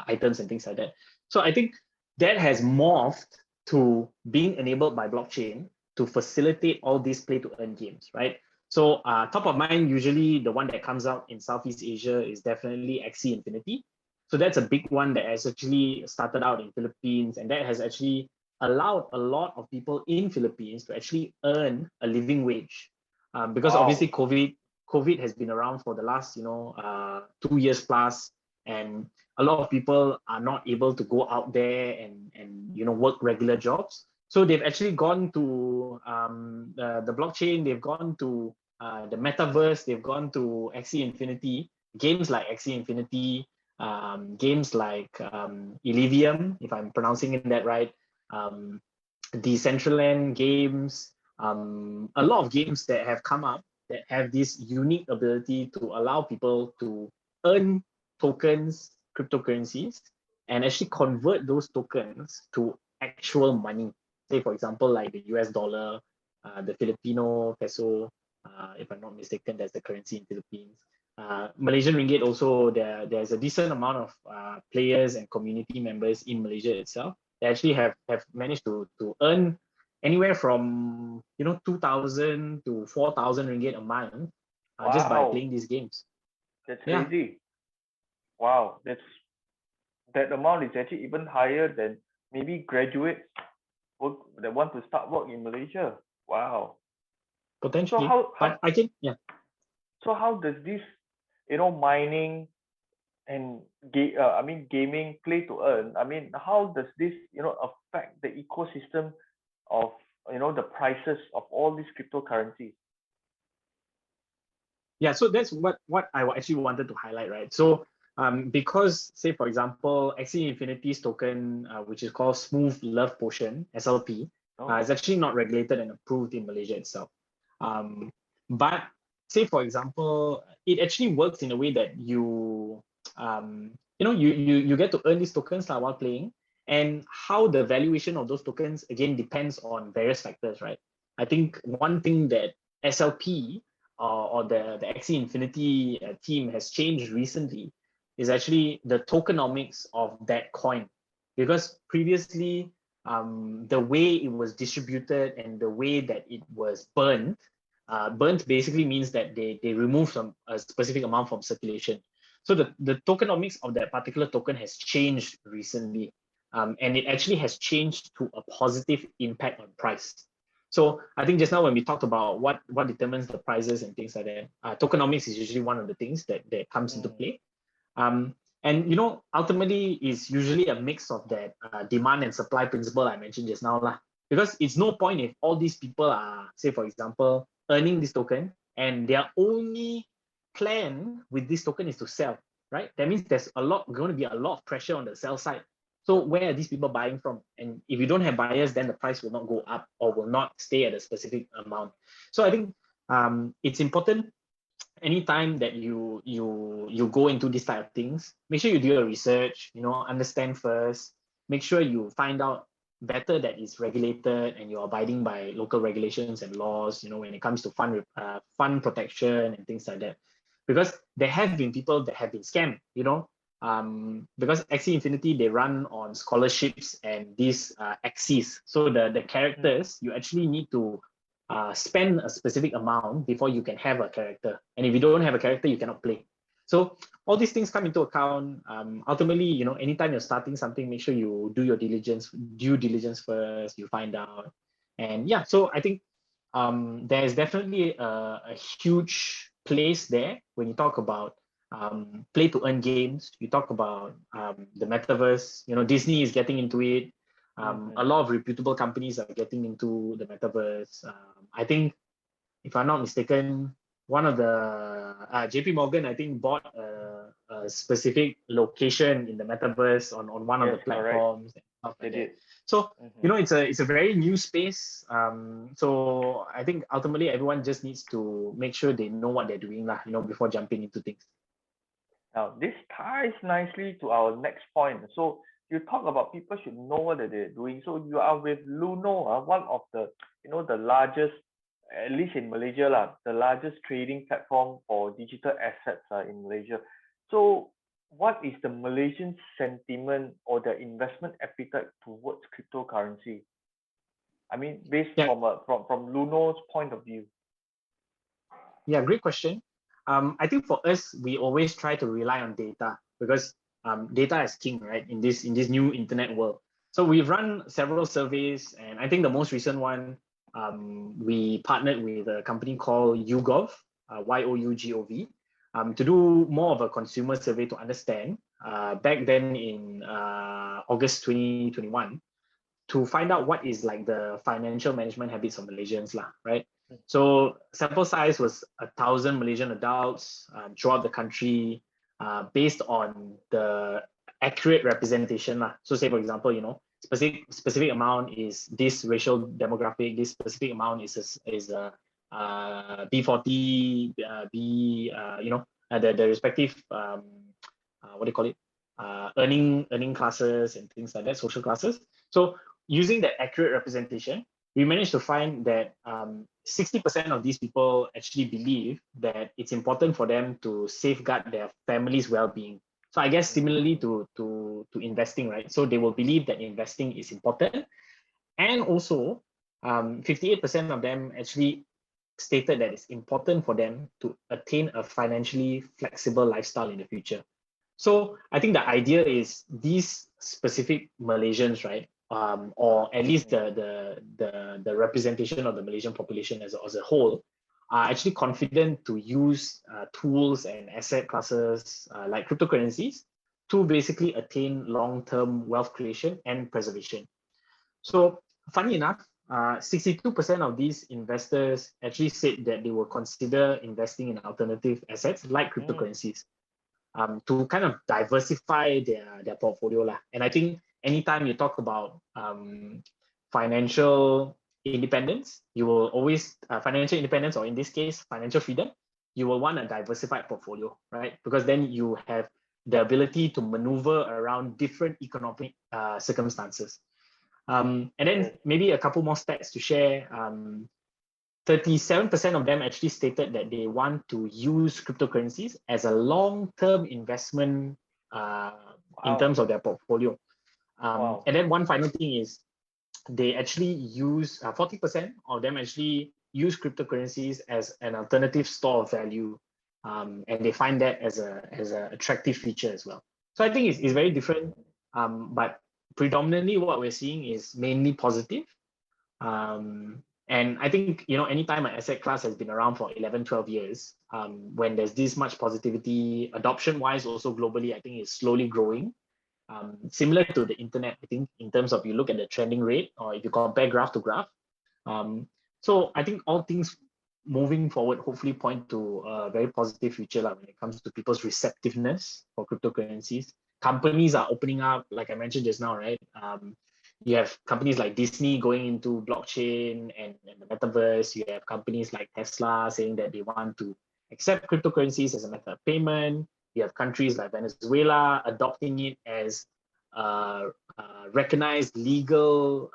items and things like that. So I think that has morphed to being enabled by blockchain to facilitate all these play to earn games, right? So top of mind, usually the one that comes out in Southeast Asia is definitely Axie Infinity. So that's a big one that has actually started out in Philippines, and that has actually allowed a lot of people in Philippines to actually earn a living wage. Because obviously COVID has been around for the last 2 years plus, and a lot of people are not able to go out there and work regular jobs. So they've actually gone to the blockchain, they've gone to the metaverse, they've gone to Axie Infinity, games like Axie Infinity, games like Elysium, if I'm pronouncing it that right, Decentraland games, a lot of games that have come up that have this unique ability to allow people to earn tokens, cryptocurrencies, and actually convert those tokens to actual money. Say, for example, like the US dollar, the Filipino peso, if I'm not mistaken, that's the currency in Philippines. Malaysian ringgit also, there's a decent amount of players and community members in Malaysia itself that actually have managed to earn anywhere from 2,000 to 4,000 ringgit a month just by playing these games. That's crazy. Wow, that's that amount is actually even higher than maybe graduates work that want to start work in Malaysia. Wow. So potentially. how But how I can, yeah. so how does this, mining and gaming play to earn? I mean, how does this, affect the ecosystem of, the prices of all these cryptocurrencies? Yeah, so that's what I actually wanted to highlight, right? So because say for example, Axie Infinity's token, which is called Smooth Love Potion (SLP), Oh. is actually not regulated and approved in Malaysia itself. But say for example, it actually works in a way that you get to earn these tokens while playing, and how the valuation of those tokens again depends on various factors, right? I think one thing that SLP or the Axie Infinity team has changed recently is actually the tokenomics of that coin, because previously the way it was distributed and the way that it was burned, burnt basically means that they remove a specific amount from circulation. So the tokenomics of that particular token has changed recently, and it actually has changed to a positive impact on price. So I think just now when we talked about what determines the prices and things like that, tokenomics is usually one of the things that comes into Mm. play. And ultimately is usually a mix of that demand and supply principle I mentioned just now lah. Because it's no point if all these people are, say for example, earning this token and their only plan with this token is to sell, right? That means there's going to be a lot of pressure on the sell side. So where are these people buying from? And if you don't have buyers, then the price will not go up or will not stay at a specific amount. So I think it's important anytime that you go into these type of things, make sure you do your research, understand first, make sure you find out better that it's regulated and you're abiding by local regulations and laws, when it comes to fund protection and things like that. Because there have been people that have been scammed, because Axie Infinity, they run on scholarships and these axes. So the characters, you actually need to spend a specific amount before you can have a character. And if you don't have a character, you cannot play. So all these things come into account. Ultimately, anytime you're starting something, make sure you do your due diligence first, you find out. And yeah, so I think there's definitely a huge place there when you talk about play to earn games. You talk about the metaverse. Disney is getting into it. A lot of reputable companies are getting into the metaverse. I think, if I'm not mistaken, one of the JP Morgan, I think, bought a specific location in the metaverse on one of Yes, the correct. platforms and stuff They like that. did. So it's a very new space. So I think ultimately everyone just needs to make sure they know what they're doing lah, before jumping into things. Now, this ties nicely to our next point. So you talk about people should know what they're doing. So you are with Luno, one of the, the largest, at least in Malaysia, the largest trading platform for digital assets in Malaysia. So what is the Malaysian sentiment or the investment appetite towards cryptocurrency? I mean, based Yeah. from Luno's point of view. Yeah, great question. I think for us, we always try to rely on data because data is king, right? In this new internet world. So we've run several surveys, and I think the most recent one, we partnered with a company called YouGov, YOUGOV, to do more of a consumer survey to understand. Back then in August 2021, to find out what is like the financial management habits of Malaysians, right? So sample size was 1,000 Malaysian adults throughout the country, based on the accurate representation. So say for example, specific amount is this racial demographic, this specific amount is B40, the respective what do you call it? Earning classes and things like that, social classes. So using that accurate representation, we managed to find that 60% of these people actually believe that it's important for them to safeguard their family's well-being. So I guess similarly to investing, right? So they will believe that investing is important. And also, 58% of them actually stated that it's important for them to attain a financially flexible lifestyle in the future. So I think the idea is these specific Malaysians, right? Or at least the representation of the Malaysian population as a whole are actually confident to use tools and asset classes like cryptocurrencies to basically attain long-term wealth creation and preservation. So funny enough, 62% of these investors actually said that they will consider investing in alternative assets like cryptocurrencies to kind of diversify their portfolio lah. And I think anytime you talk about financial independence, you will always financial independence, or in this case, financial freedom, you will want a diversified portfolio, right? Because then you have the ability to maneuver around different economic circumstances. And then maybe a couple more stats to share. 37% of them actually stated that they want to use cryptocurrencies as a long-term investment in terms of their portfolio. And then one final thing is they actually use 40% of them actually use cryptocurrencies as an alternative store of value, and they find that as a attractive feature as well. So I think it's very different, but predominantly what we're seeing is mainly positive. And I think, anytime an asset class has been around for 11, 12 years, when there's this much positivity, adoption-wise also globally, I think it's slowly growing. Similar to the internet, I think, in terms of you look at the trending rate, or if you compare graph to graph. So I think all things moving forward hopefully point to a very positive future when it comes to people's receptiveness for cryptocurrencies. Companies are opening up, like I mentioned just now, right? You have companies like Disney going into blockchain and the metaverse. You have companies like Tesla saying that they want to accept cryptocurrencies as a method of payment. You have countries like Venezuela adopting it as recognized legal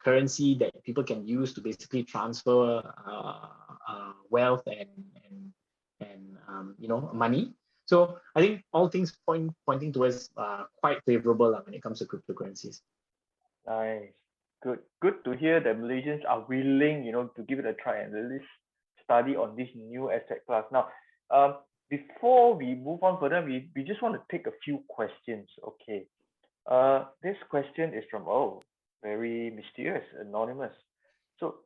currency that people can use to basically transfer wealth and money. So I think all things pointing towards quite favorable when it comes to cryptocurrencies. Nice. Good to hear that Malaysians are willing, to give it a try and at least study on this new asset class. Now, before we move on further, we just want to take a few questions. Okay. This question is from very mysterious, anonymous. So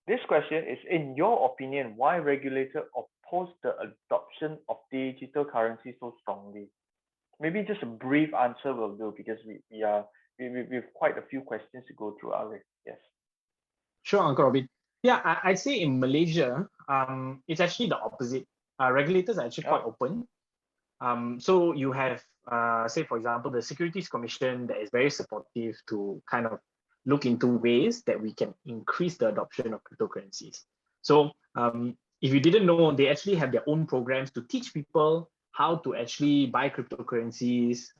this question is, in your opinion, why regulator oppose the adoption of digital currency so strongly? Maybe just a brief answer will do, because we have quite a few questions to go through, Arif. Yes. Sure, Uncle Robin. Yeah, I'd say in Malaysia, it's actually the opposite. Regulators are actually quite open. So you have, say, for example, the Securities Commission that is very supportive to kind of look into ways that we can increase the adoption of cryptocurrencies. So if you didn't know, they actually have their own programs to teach people how to actually buy cryptocurrencies,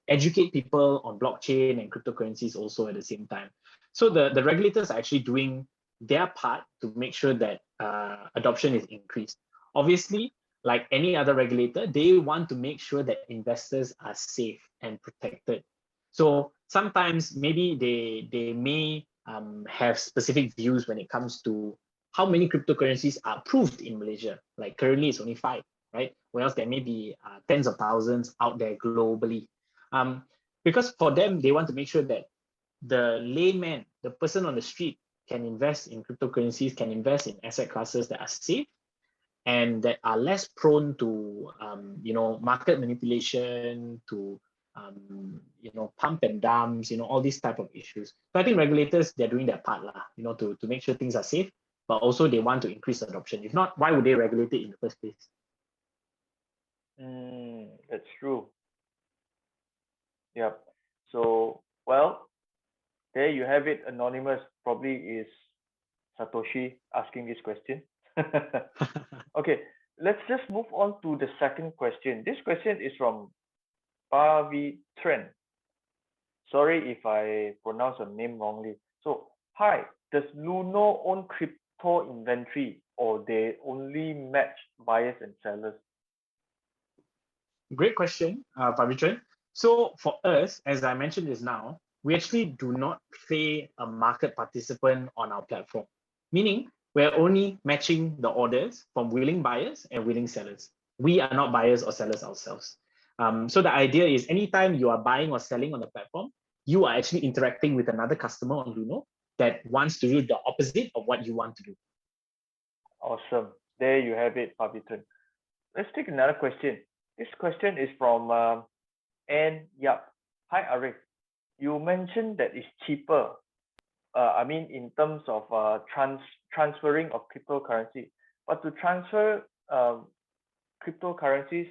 educate people on blockchain and cryptocurrencies also at the same time. So the regulators are actually doing their part to make sure that adoption is increased. Obviously, like any other regulator, they want to make sure that investors are safe and protected. So sometimes maybe they may have specific views when it comes to how many cryptocurrencies are approved in Malaysia. Like currently it's only 5, right? Whereas there may be tens of thousands out there globally. Because for them, they want to make sure that the layman, the person on the street, can invest in cryptocurrencies, can invest in asset classes that are safe and that are less prone to market manipulation, to pump and dumps, all these type of issues. So I think regulators, they're doing their part to make sure things are safe, but also they want to increase adoption. If not, why would they regulate it in the first place? That's true. Yep. So, well, there you have it. Anonymous probably is Satoshi asking this question. Okay, let's just move on to the second question. This question is from Bavi Trend. Sorry if I pronounce your name wrongly. So, hi, does Luno own crypto inventory, or they only match buyers and sellers? Great question, Bavi Trend. So for us, as I mentioned just now, we actually do not play a market participant on our platform, meaning we're only matching the orders from willing buyers and willing sellers. We are not buyers or sellers ourselves. So the idea is anytime you are buying or selling on the platform, you are actually interacting with another customer on Luno that wants to do the opposite of what you want to do. Awesome. There you have it, Pavitan. Let's take another question. This question is from Anne Yap. Hi, Arif. You mentioned that it's cheaper. I mean, in terms of transferring of cryptocurrency, but to transfer cryptocurrencies,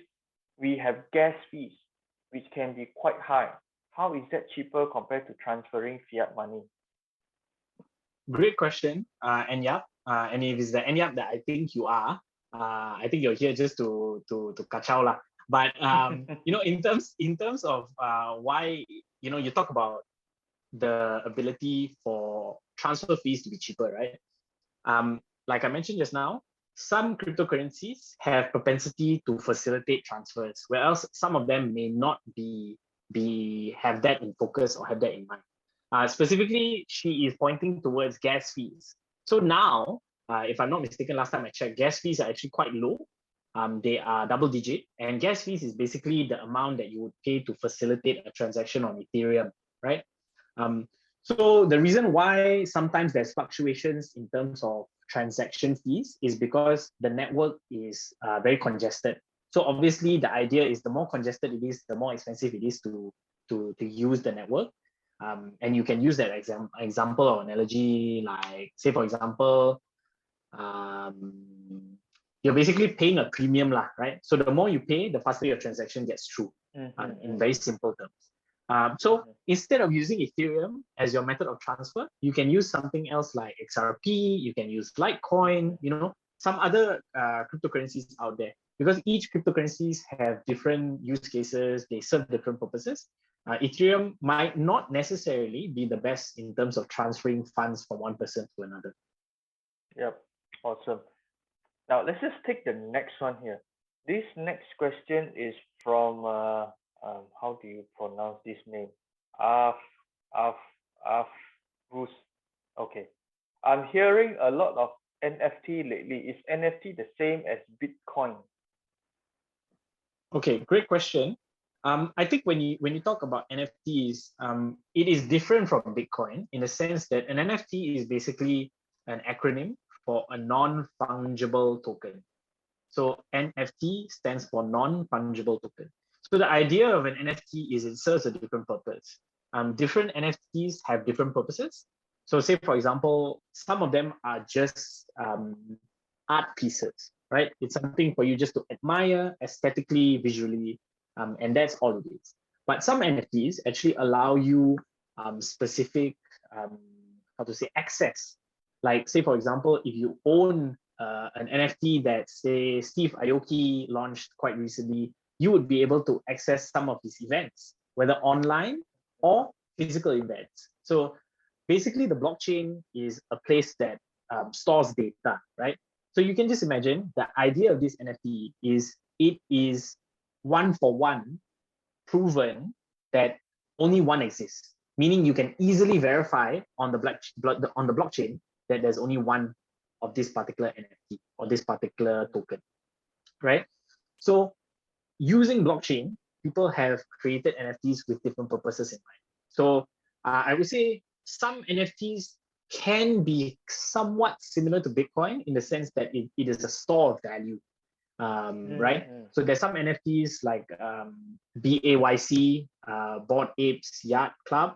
we have gas fees, which can be quite high. How is that cheaper compared to transferring fiat money? Great question, Enyap. And if it's the Enyap that I think you are, I think you're here just to kacau lah. But you know, in terms of why, you know, you talk about the ability for transfer fees to be cheaper, right? Like I mentioned just now, some cryptocurrencies have propensity to facilitate transfers, whereas some of them may not have that in focus or have that in mind. Specifically, she is pointing towards gas fees. So now, if I'm not mistaken, last time I checked, gas fees are actually quite low. They are double digit, and gas fees is basically the amount that you would pay to facilitate a transaction on Ethereum, right? So the reason why sometimes there's fluctuations in terms of transaction fees is because the network is very congested. So obviously the idea is the more congested it is, the more expensive it is to use the network. And you can use that example or analogy, like say for example, you're basically paying a premium lah, right? So the more you pay, the faster your transaction gets through, in very simple terms. So instead of using Ethereum as your method of transfer, you can use something else like XRP, you can use Litecoin, you know, some other cryptocurrencies out there, because each cryptocurrencies have different use cases, they serve different purposes. Ethereum might not necessarily be the best in terms of transferring funds from one person to another. Yep, awesome. Now let's just take the next one here. This next question is from how do you pronounce this name? Bruce. Okay. I'm hearing a lot of NFT lately. Is NFT the same as Bitcoin? Okay, great question. I think when you talk about NFTs, it is different from Bitcoin in the sense that an NFT is basically an acronym for a non-fungible token. So NFT stands for non-fungible token. So the idea of an NFT is it serves a different purpose. Different NFTs have different purposes. So say, for example, some of them are just art pieces, right? It's something for you just to admire aesthetically, visually, and that's all it is. But some NFTs actually allow you specific, access. Like say, for example, if you own an NFT that say Steve Aoki launched quite recently, you would be able to access some of his events, whether online or physical events. So basically the blockchain is a place that stores data, right? So you can just imagine the idea of this NFT is it is one for one proven that only one exists, meaning you can easily verify on the blockchain that there's only one of this particular NFT or this particular token, right? So using blockchain, people have created NFTs with different purposes in mind. So I would say some NFTs can be somewhat similar to Bitcoin in the sense that it is a store of value, right? So there's some NFTs like BAYC, Bored Apes Yacht Club,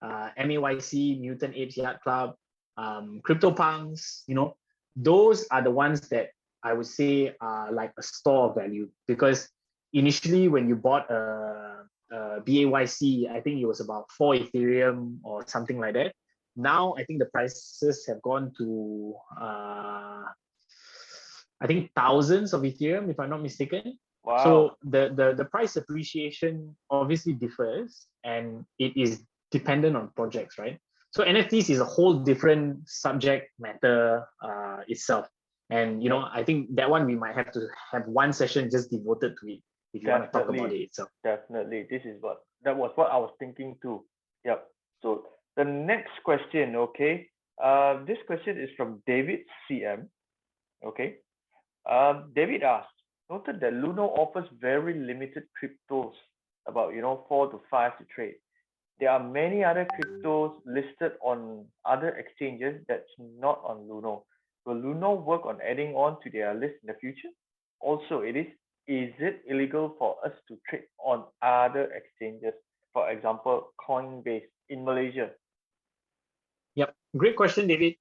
MAYC, Mutant Apes Yacht Club, CryptoPunks, you know, those are the ones that I would say are like a store of value, because initially when you bought a BAYC, I think it was about 4 Ethereum or something like that. Now I think the prices have gone to I think thousands of Ethereum, if I'm not mistaken. Wow. So the price appreciation obviously differs, and it is dependent on projects, right? So NFTs is a whole different subject matter itself. And you know, I think that one we might have to have one session just devoted to it if you want to talk about it itself. Definitely. That was what I was thinking too. Yep. So the next question, okay. This question is from David CM. Okay. David asked, noted that Luno offers very limited cryptos, about 4 to 5 to trade. There are many other cryptos listed on other exchanges that's not on Luno. Will Luno work on adding on to their list in the future? Also, is it illegal for us to trade on other exchanges, for example, Coinbase in Malaysia? Yep, great question, David.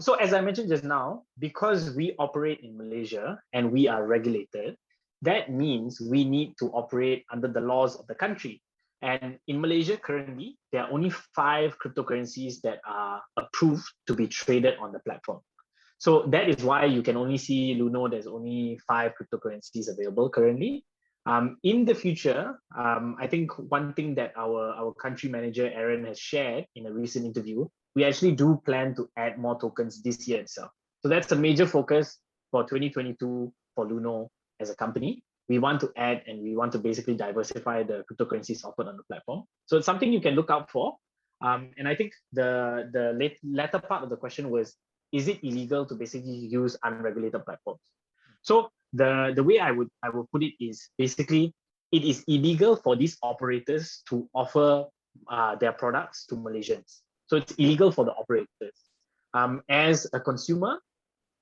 So as I mentioned just now, because we operate in Malaysia and we are regulated, that means we need to operate under the laws of the country. And in Malaysia currently, there are only 5 cryptocurrencies that are approved to be traded on the platform. So that is why you can only see Luno, there's only 5 cryptocurrencies available currently. In the future, I think one thing that our country manager, Aaron, has shared in a recent interview, we actually do plan to add more tokens this year itself. So that's a major focus for 2022 for Luno as a company. We want to add and we want to basically diversify the cryptocurrencies offered on the platform. So it's something you can look out for. And I think the latter part of the question was, is it illegal to basically use unregulated platforms? So the way I would put it is basically it is illegal for these operators to offer their products to Malaysians. So it's illegal for the operators. As a consumer,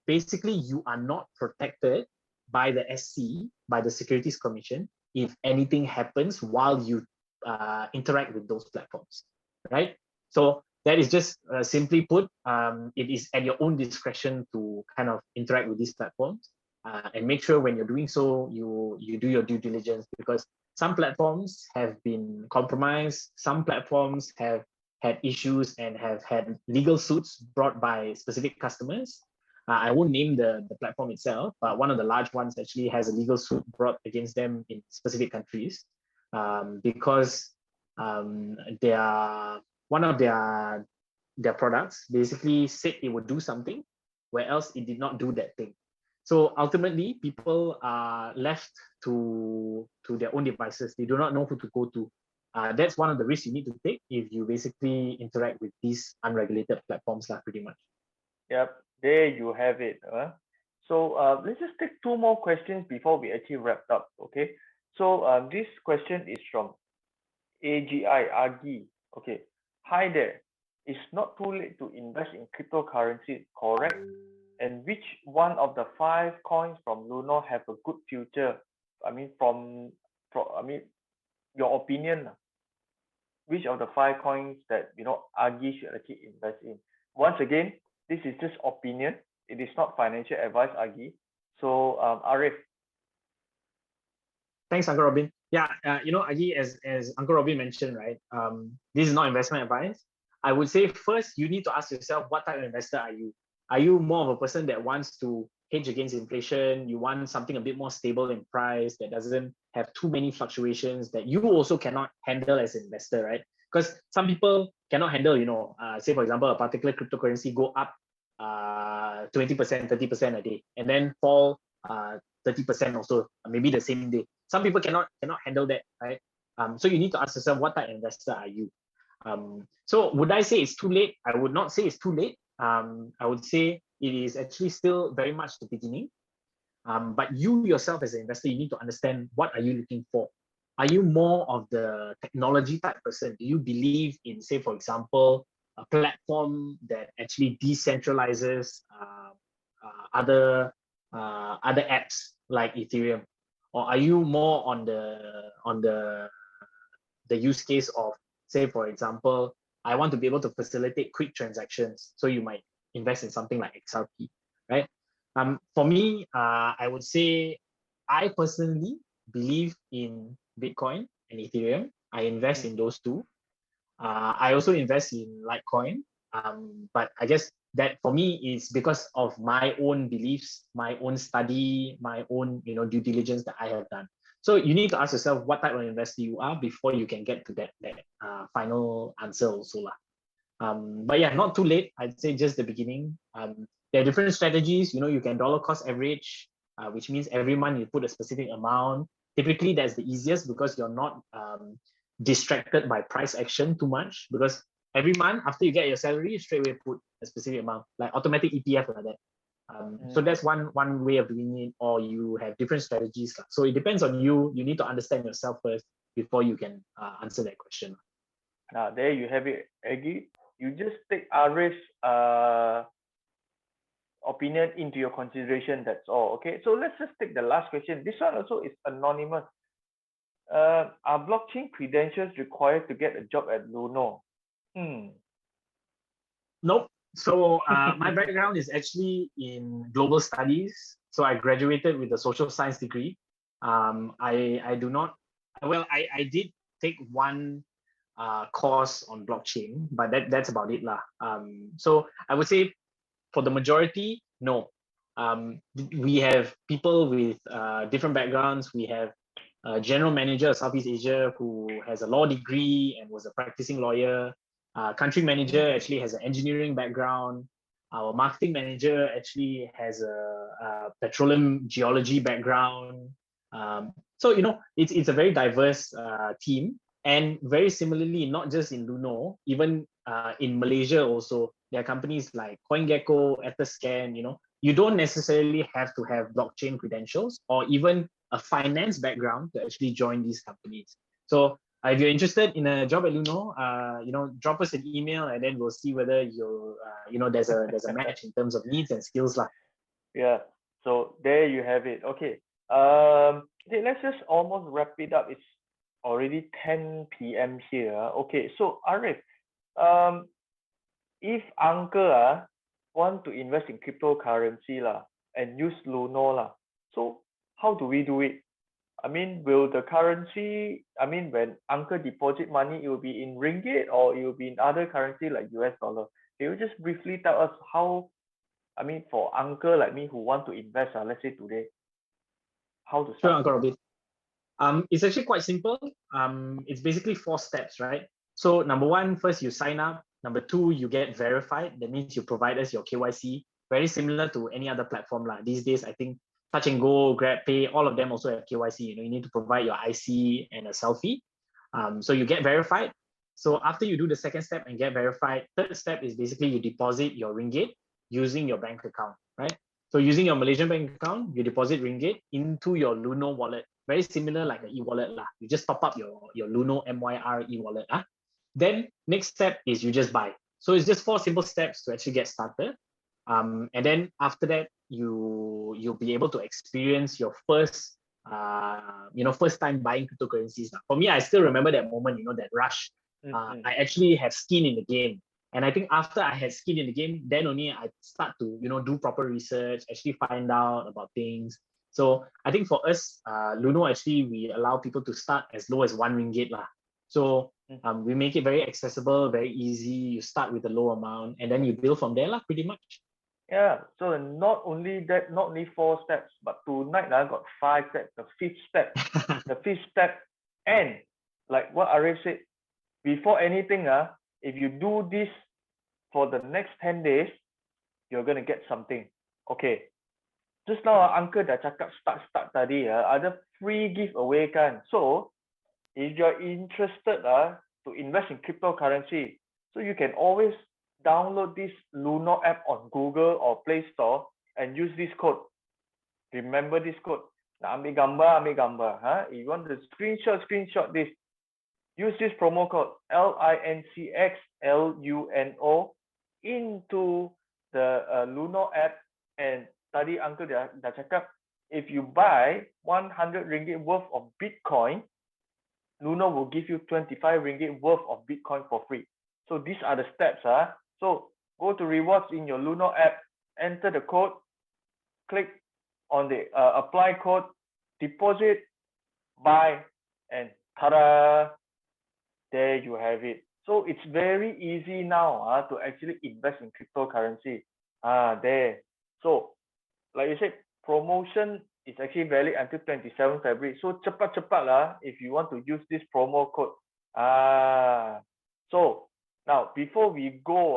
basically you are not protected by the SC, by the Securities Commission, if anything happens while you interact with those platforms, right? So that is just simply put, it is at your own discretion to kind of interact with these platforms and make sure when you're doing so, you do your due diligence, because some platforms have been compromised, some platforms have had issues and have had legal suits brought by specific customers. I won't name the platform itself, but one of the large ones actually has a legal suit brought against them in specific countries because one of their products basically said it would do something, where else it did not do that thing. So ultimately, people are left to their own devices. They do not know who to go to. That's one of the risks you need to take if you basically interact with these unregulated platforms, pretty much. Yep, there you have it. So let's just take 2 more questions before we actually wrap up. Okay. So this question is from AGI Agi. Okay. Hi there. It's not too late to invest in cryptocurrency, correct? And which one of the 5 coins from Luno have a good future? I mean, your opinion. Which of the 5 coins that Agi should actually invest in? Once again, this is just opinion. It is not financial advice, Agi. So Arif. Thanks, Uncle Robin. Yeah, Agi, as Uncle Robin mentioned, right? This is not investment advice. I would say first you need to ask yourself, what type of investor are you? Are you more of a person that wants to hedge against inflation? You want something a bit more stable in price that doesn't have too many fluctuations that you also cannot handle as an investor, right? Because some people cannot handle, say for example, a particular cryptocurrency go up 20%, 30% a day, and then fall 30% also, maybe the same day. Some people cannot handle that, right? So you need to ask yourself, what type of investor are you? So would I say it's too late? I would not say it's too late. I would say it is actually still very much the beginning. But you yourself as an investor, you need to understand, what are you looking for? Are you more of the technology type person? Do you believe in, say, for example, a platform that actually decentralizes other apps like Ethereum? Or are you more on the use case of, say, for example, I want to be able to facilitate quick transactions, so you might invest in something like XRP, right? For me, I would say I personally believe in Bitcoin and Ethereum. I invest in those 2. I also invest in Litecoin, but I guess that for me is because of my own beliefs, my own study, my own due diligence that I have done. So you need to ask yourself what type of investor you are before you can get to that final answer also. But yeah, not too late. I'd say just the beginning. There are different strategies. You can dollar cost average, which means every month you put a specific amount. Typically, that's the easiest because you're not distracted by price action too much, because every month after you get your salary, straight away put a specific amount, like automatic ETF like that. So that's one way of doing it, or you have different strategies. So it depends on you. You need to understand yourself first before you can answer that question. There you have it, Aggie. You just take Arif's opinion into your consideration. That's all. Okay. So let's just take the last question. This one also is anonymous. Are blockchain credentials required to get a job at Luno? Nope. So my background is actually in global studies. So I graduated with a social science degree. I do not, well, I did take one course on blockchain, but that's about it lah. So I would say for the majority, no. We have people with different backgrounds. We have a general manager of Southeast Asia who has a law degree and was a practicing lawyer. Country manager actually has an engineering background. Our marketing manager actually has a petroleum geology background. So, you know, it's a very diverse team. And very similarly, not just in Luno, even in Malaysia also, there are companies like CoinGecko, Etherscan, you know, you don't necessarily have to have blockchain credentials or even a finance background to actually join these companies. So if you're interested in a job at Luno, you know, drop us an email and then we'll see whether you're, you know, there's a match in terms of needs and skills lah. Yeah. So there you have it. Okay. Okay, let's just almost wrap it up. It's already 10 p.m. here. Okay. So Arif, if uncle want to invest in cryptocurrency lah and use Luno lah, so how do we do it? I mean, will the currency, I mean, when uncle deposit money, it will be in ringgit or it will be in other currency like US dollar? Can you just briefly tell us how, I mean, for uncle like me who want to invest, let's say today, how to Sure, start? Uncle Robin. It's actually quite simple. It's basically 4 steps, right? So number 1, first you sign up. Number 2, you get verified. That means you provide us your KYC. Very similar to any other platform lah. These days, I think Touch and Go, GrabPay, all of them also have KYC. You know, you need to provide your IC and a selfie. So you get verified. So after you do the second step and get verified, third step is basically you deposit your ringgit using your bank account, right? So using your Malaysian bank account, you deposit ringgit into your Luno wallet. Very similar like an e-wallet lah. You just top up your Luno MYR e-wallet. Then next step is you just buy. So it's just 4 simple steps to actually get started. And then after that, you'll be able to experience your first first time buying cryptocurrencies. For me, I still remember that moment, you know, that rush. I actually have skin in the game. And I think after I had skin in the game, then only I start to, you know, do proper research, actually find out about things. So I think for us, Luno, actually, we allow people to start as low as 1 ringgit lah. So we make it very accessible, very easy. You start with a low amount and then you build from there lah, pretty much. Yeah, so not only that, not only 4 steps, but tonight I got 5 steps. The fifth step, and like what Arif said, before anything, if you do this for the next 10 days, you're gonna get something. Okay. Just now uncle dah cakap start tadi ada free giveaway kan. So if you're interested to invest in cryptocurrency, so you can always download this Luno app on Google or Play Store and use this code. Remember this code. Nak ambil gambar. If you want to screenshot this. Use this promo code LINCXLUNO into the Luno app, and tadi uncle dah cakap, if you buy 100 ringgit worth of Bitcoin, Luno will give you 25 ringgit worth of Bitcoin for free. So these are the steps. So go to rewards in your Luno app, enter the code, click on the apply code, deposit, buy, and ta-da! There you have it. So it's very easy now to actually invest in cryptocurrency. There. So like you said, promotion is actually valid until 27 February. So cepat-cepat lah if you want to use this promo code. So now before we go,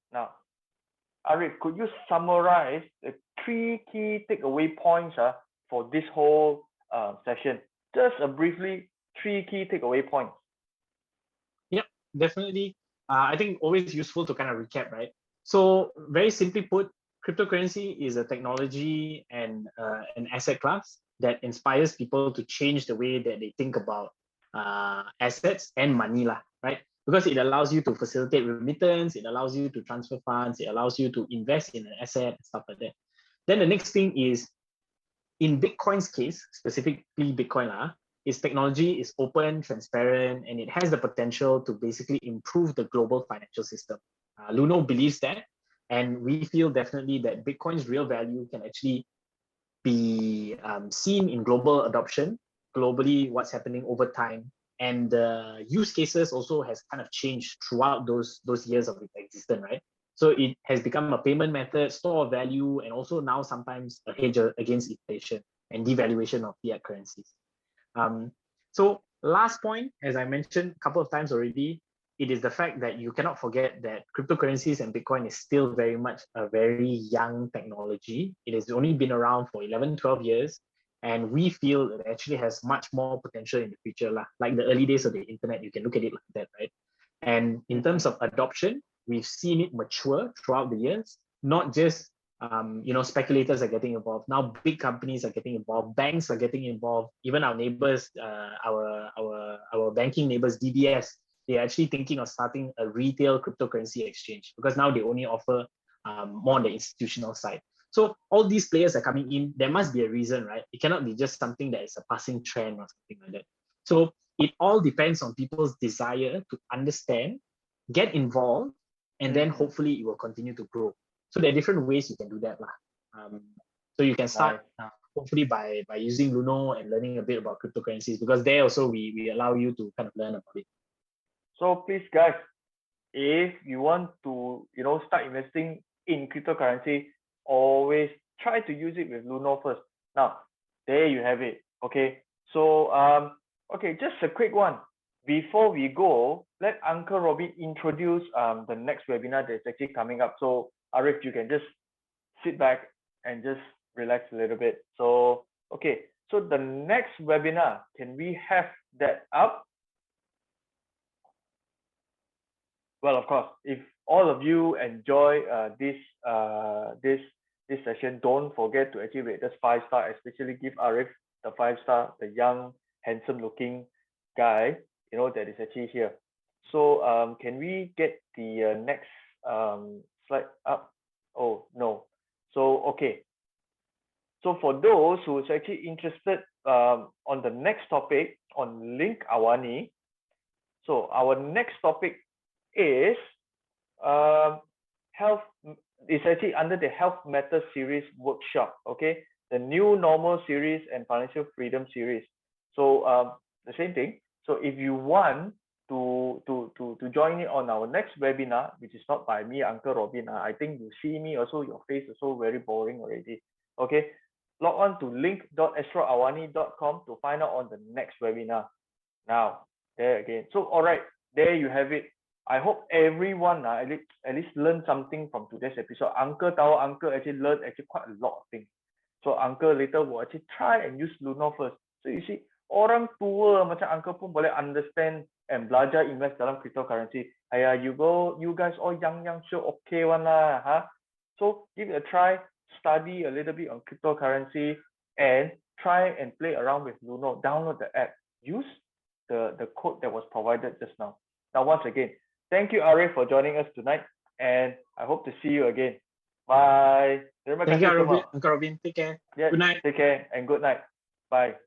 now Arif, could you summarize the 3 key takeaway points for this whole session? Just briefly, 3 key takeaway points. Yep, definitely. I think always useful to kind of recap, right? So very simply put, cryptocurrency is a technology and an asset class that inspires people to change the way that they think about assets and money, lah, right? Because it allows you to facilitate remittance, it allows you to transfer funds, it allows you to invest in an asset and stuff like that. Then the next thing is, in Bitcoin's case, specifically Bitcoin, its technology is open, transparent, and it has the potential to basically improve the global financial system. Luno believes that, and we feel definitely that Bitcoin's real value can actually be seen in global adoption, globally what's happening over time, and the use cases also has kind of changed throughout those years of its existence, right? So it has become a payment method, store of value, and also now sometimes a hedge against inflation and devaluation of fiat currencies. So last point, as I mentioned a couple of times already, it is the fact that you cannot forget that cryptocurrencies and Bitcoin is still very much a very young technology. It has only been around for 11, 12 years. And we feel it actually has much more potential in the future. Like the early days of the internet, you can look at it like that, right? And in terms of adoption, we've seen it mature throughout the years, not just speculators are getting involved. Now big companies are getting involved, banks are getting involved, even our neighbors, our banking neighbors, DBS, they're actually thinking of starting a retail cryptocurrency exchange because now they only offer more on the institutional side. So all these players are coming in, there must be a reason, right? It cannot be just something that is a passing trend or something like that. So it all depends on people's desire to understand, get involved, and then hopefully it will continue to grow. So there are different ways you can do that. So you can start hopefully by using Luno and learning a bit about cryptocurrencies, because there also we allow you to kind of learn about it. So please guys, if you want to start investing in cryptocurrency, always try to use it with Luno first. Now there you have it. Okay, so okay, just a quick one before we go. Let Uncle Robin introduce the next webinar that's actually coming up. So Arif, you can just sit back and just relax a little bit. So okay, so the next webinar, can we have that up? Well, of course, if all of you enjoy this session, don't forget to actually rate us 5-star, especially give Arif the 5-star, the young, handsome-looking guy, that is actually here. So can we get the next slide up? Oh no. So okay. So for those who is actually interested on the next topic on LINC AWANI, so our next topic is health. It's actually under the Health Matters series workshop. Okay, the New Normal series and Financial Freedom series. So the same thing. So if you want to join in on our next webinar, which is not by me, Uncle Robin, I think you see me also, your face is so very boring already. Okay, log on to link.astroawani.com to find out on the next webinar. Now there again. So all right, there you have it. I hope everyone at least learn something from today's episode. Uncle actually learned quite a lot of things. So Uncle later will actually try and use Luno first. So you see, orang tua macam Uncle pun boleh understand and belajar invest dalam cryptocurrency. You guys all young sure okay one lah, huh? So give it a try, study a little bit on cryptocurrency, and try and play around with Luno. Download the app. Use the code that was provided just now. Now once again, thank you, Arif, for joining us tonight, and I hope to see you again. Bye. Thank you, Uncle Robin. Take care. Yes, good night. Take care and good night. Bye.